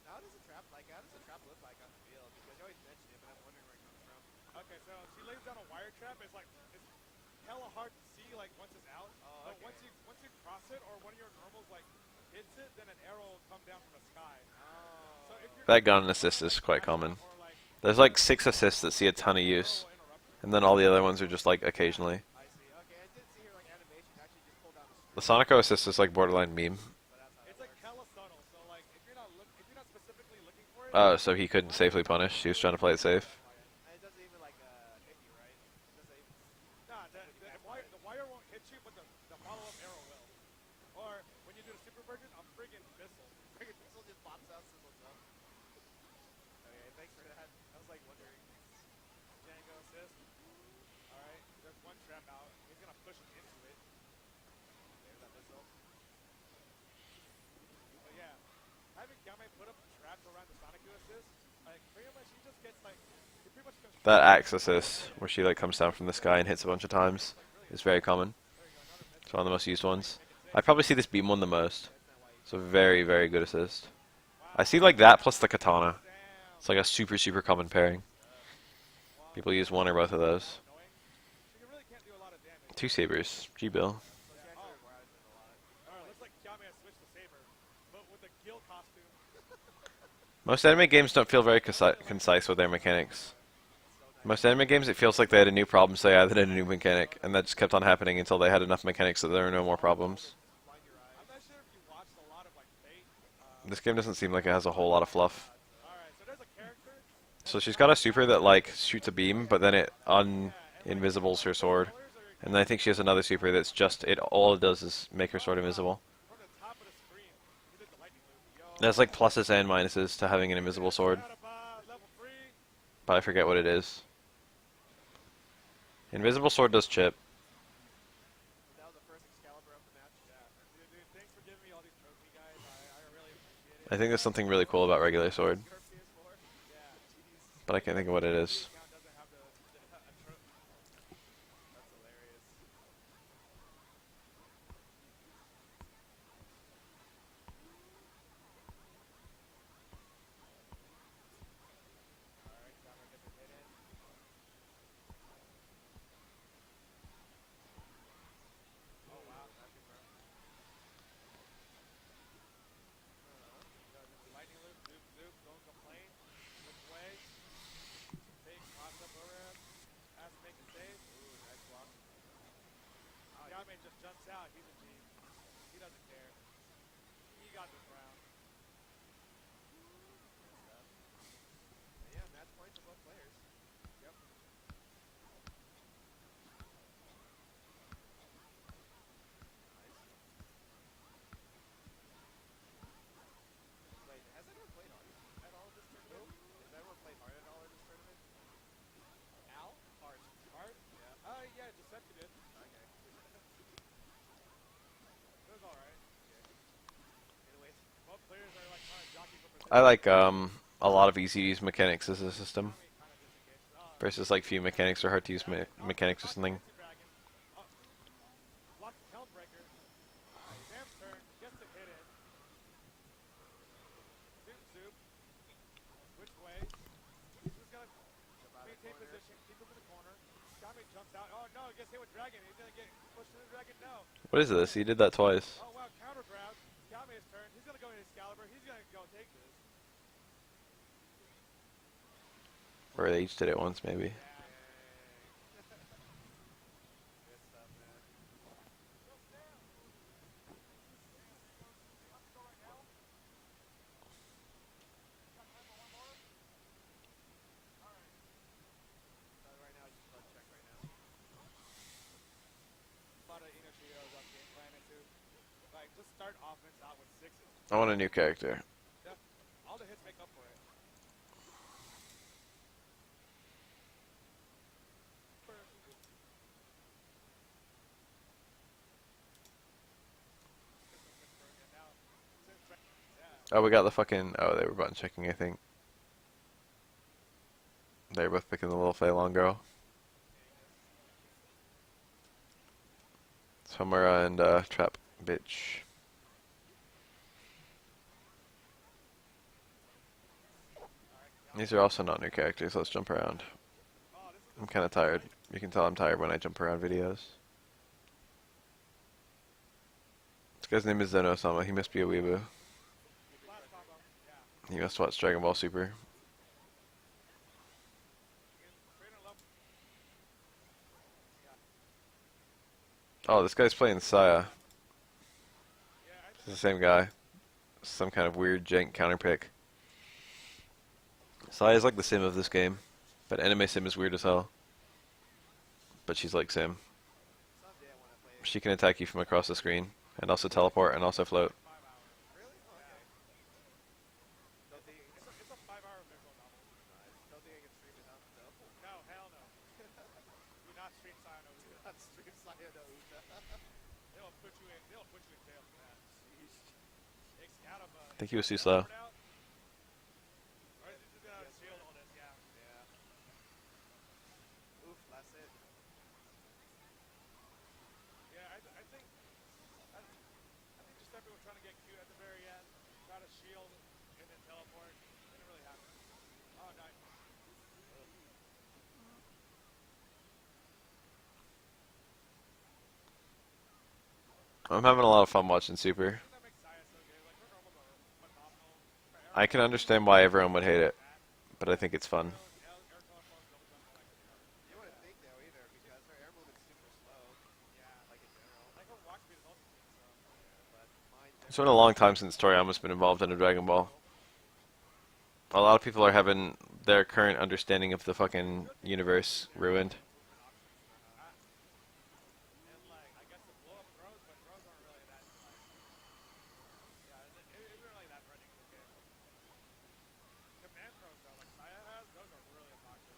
How does a trap look like on the field? Because you always mention it, but I'm wondering where it comes from. Okay, so she lays down a wire trap. It's like it's hella hard to see like once it's out. Oh, But okay. once you cross it or one of your normals like hits it, then an arrow will come down from the sky. So if you're That gun assist is quite common. or like There's like 6 assists that see a ton of use, will interrupt you. and then all the other ones are just like occasionally. I see. Okay, I did see her like animation actually just pull down the The string, Sonico assist is like borderline meme. but that's how It's it like works. hella subtle. So like if you're not specifically looking for it, Oh, so he couldn't safely punish. He was trying to play it safe. And it doesn't even like hit you, right? It doesn't even. nah, the wire won't hit you, but the follow-up arrow will. Or when you do the super version, a friggin' missile. Friggin' pixel just pops out, sizzles up. Okay, thanks for that. I was like wondering. Django assist. Alright, there's one trap out. He's gonna push him into it. There's that missile. But yeah, having Yame put up traps around the Sonic assist, like pretty much he just gets like he pretty much controls. That axe assist, where she like comes down from the sky and hits a bunch of times, is very common. There you go, another missile. It's one of the most used ones. I probably see this beam one the most. It's a very, very good assist. I see like that plus the katana. Damn. It's like a super, super common pairing. People use one or both of those. Annoying. So you really can't do a lot of damage. 2 sabers. G-Bill. So she actually requires it a lot. Alright, looks like Yame has switched to Saber, but with the Gil costume. Most anime games don't feel very concise with their mechanics. Most anime games, it feels like they had a new problem, so they added in a new mechanic, and that just kept on happening until they had enough mechanics that there were no more problems. Blind your eyes. I'm not sure if you watched a lot of like Fate. This game doesn't seem like it has a whole lot of fluff. Alright, so there's a character. So she's got a super that like shoots a beam, but then it un-invisibles her sword. And then I think she has another super that's just, all it does is make her sword invisible. From the top of the screen, he did the lightning loop. Yo, There's like pluses and minuses to having an invisible sword, level 3. but I forget what it is. Invisible sword does chip. That was the first Excalibur of the match. Yeah. Dude, thanks for giving me all these trophy guys. I really appreciate it. I think there's something really cool about regular sword, Your PS4? Yeah. Jeez. but I can't think of what it The is. account doesn't have a trophy. That's hilarious. Alright, Counter gets a hit in. Oh wow, that confirmed. Does it lightning loop, zoop, zoop, don't complain. Which way? Take, pops up over him. Has to make a save. Ooh, nice block. Yame just jumps out. He's a G. He doesn't care. He got this round. Good stuff. And yeah, match point for both players. Yep. Nice. Wait, has anyone played hard at all in this tournament? Has anyone played hard at all in this tournament? Al? Hard. Hard? Yeah. Yeah, Giuseppe did. Okay. It was alright. Anyways, Both players are like trying to jockey for position. I like a lot of easy to use mechanics as a system Yame kind of disengaged. versus like few mechanics or hard to use mechanics or something. Dragon. Block the Helm Breaker. Sam's turn. Gets the hit in. Zoop, zoop. Which way? He's just gonna jump out of the maintain corner. position. Keep him in the corner. Yame jumps out. Oh no, gets hit with Dragon. He's gonna get pushed to the Dragon. No. What is this? He did that twice. Oh wow, counter grab. Yame's turn. He's gonna go into Excalibur. He's gonna go take this. Or they each did it once, maybe. Good stuff, man. So right now, just blood check right now. Lot of Inochiyo's up game plan into. Like, just start offense out with sixes. I want a new character. Yeah. All the hits make up for it. Oh, we got the fucking... Oh, they were button checking, I think. They were both picking the little Fei Long girl. Samura and Trap Bitch. These are also not new characters. Let's jump around. I'm kind of tired. You can tell I'm tired when I jump around videos. This guy's name is Zeno-sama. He must be a weeaboo. He must watch Dragon Ball Super. Oh, this guy's playing Saya. It's the same guy. Some kind of weird jank counterpick. Saya's like the sim of this game, but anime sim is weird as hell. But she's like sim. Someday I want to play. She can attack you from across the screen, and also teleport, and also float. Really? Oh, okay. Don't think It's a 5-hour visual novel. nice. Don't think I can stream it, huh? No. No, hell no. Do not stream Sayano Uta. Not stream Sayano Uta. They'll put you in jail for that. Sheesh. Excalibur. I think he was too slow. Or is he just gonna shield all this? Yeah. Yeah. Oof, that's it. Yeah, I think Giuseppe was trying to get cute at the very end, try to shield and then teleport. Didn't really happen. Oh, nice. I'm having a lot of fun watching Super. That makes Saya so good. Like her normals are phenomenal. I can understand why everyone would hate it, but I think it's fun. Air telephones, double jump, I like it. You wouldn't think though either, because her air movement's super slow. Yeah. Like in general. Like her walk speed is also pretty slow. Yeah, but mine. It's been a long time since Toriyama's been involved in a Dragon Ball. A lot of people are having their current understanding of the fucking universe ruined. And like, I guess the blow up throws, but throws aren't really that like. Yeah, it isn't really that threatening in this game. Command throws though, like Saya has, those are really obnoxious.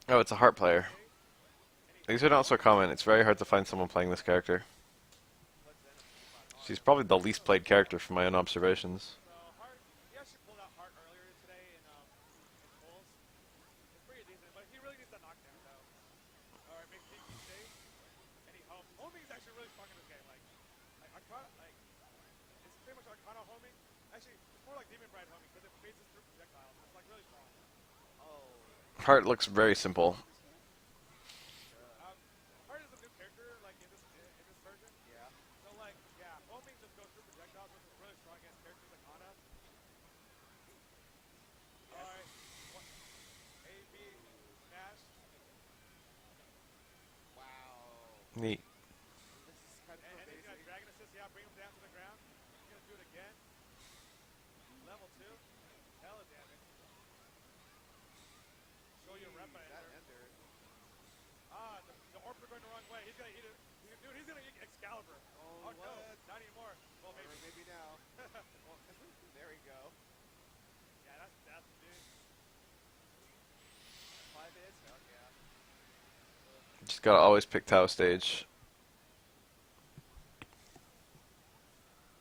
Oh, it's a Heart player. Okay. These are not so common. It's very hard to find someone playing this character. Put Venom to spot hard. She's probably the least played character from my own observations. So Hart, he actually pulled out Hart earlier today in pulls. It's pretty decent, but he really needs that knockdown though. All right, make DP safe, and he homes. Homing is actually really strong in this game. Like Arcana, like it's pretty much Arcana homing. Actually, it's more like Demon Bride homing because it phases through projectiles. It's like really strong. Oh. Heart looks very simple. Um, Hart is a new character like in this version. Yeah. So like yeah, homing just goes through projectiles, which is really strong against characters like Ana. All right, what? A B smash. Wow. Neat. This is kind of And he's amazing. gonna Dragon Assist, yeah, bring him down to the ground. He's gonna do it again. Level 2. Hella damage. Show you a rep by That Ender. ender. The orbs are going the wrong way. He's gonna eat it. Dude, he's gonna eat Excalibur. Oh, No, what? not anymore. Well, Or maybe. maybe now. Well, there we go. Yeah, that's death, dude. 5 hits? Fuck yeah. Just gotta always pick Tau stage.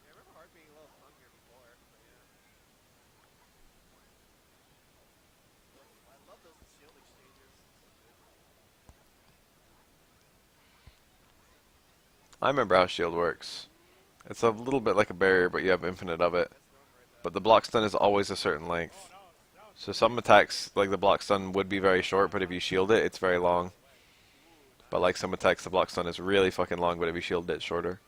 Yeah, I remember Hart being a little funkier before, but yeah. I love those shield exchanges. So good. I remember how shield works. It's a little bit like a barrier, but you have infinite of it. Best thrown right though. But the block stun is always a certain Oh, length. no. No. So some attacks, like the block stun, would be very short, but if you shield it, it's very long. Ooh, But like some attacks, the block stun is really fucking long, but if you shield it, it's shorter.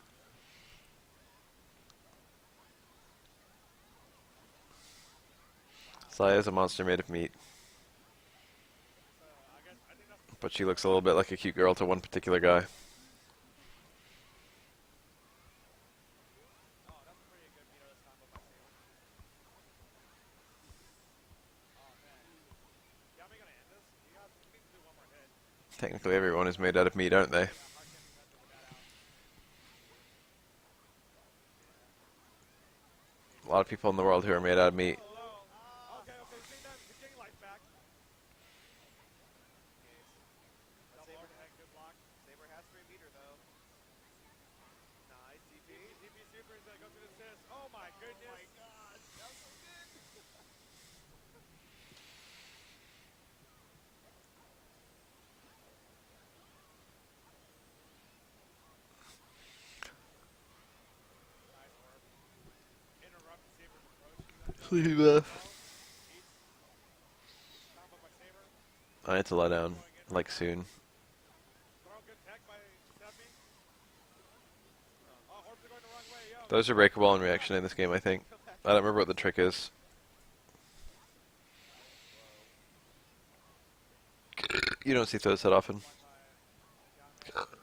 Saya is a monster made of meat, I think that's. but she looks a little bit like a cute girl to one particular guy. Oh, that's a pretty good meter this combo by Saber. Oh man. Yami gonna end this? He needs to do one more hit. Technically, everyone is made out of meat, aren't they? Yeah, Hart can't be messing with that out. A lot of people in the world who are made out of meat. Hello. Okay, he's getting life back. case. Double Saber, overhead, good block. Saber has 3 meter though. Nice DP. DP Super is gonna go through the assist. Oh my goodness. Oh my god, that was so good. Nice orb. Interrupt Saber's approach. Eats. Combo by Saber. I need to let down, like soon. Throw good tech by Giuseppe. Oh, orbs are going the wrong way, yo. Those are breakable in reaction in this game, I think. I don't remember what the trick is. You don't see throws that often.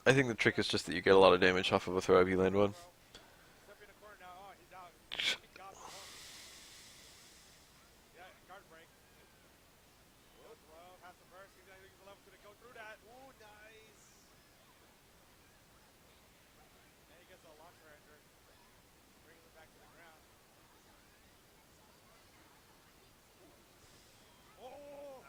I think the trick is just that you get a lot of damage off of a throw if you land one. Giuseppe in the corner now. Oh, he's out. He got the homie. Yeah, guard break. Good throw. Has the burst. He's gonna use the level 2 to go through that. Ooh, nice. And he gets a launcher ender. Brings him back to the ground. Oh!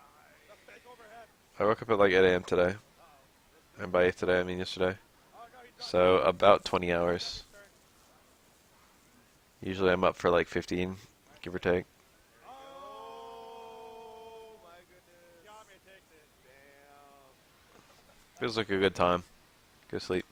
The fake overhead. I woke up at like 8 a.m. today. Uh-oh. And by today, I mean yesterday. Oh, no, he dropped So it. about 20 hours. His turn. Usually I'm up for like 15, give or take. Oh! My goodness. Yami takes it. Damn. Feels like a good time. Go sleep.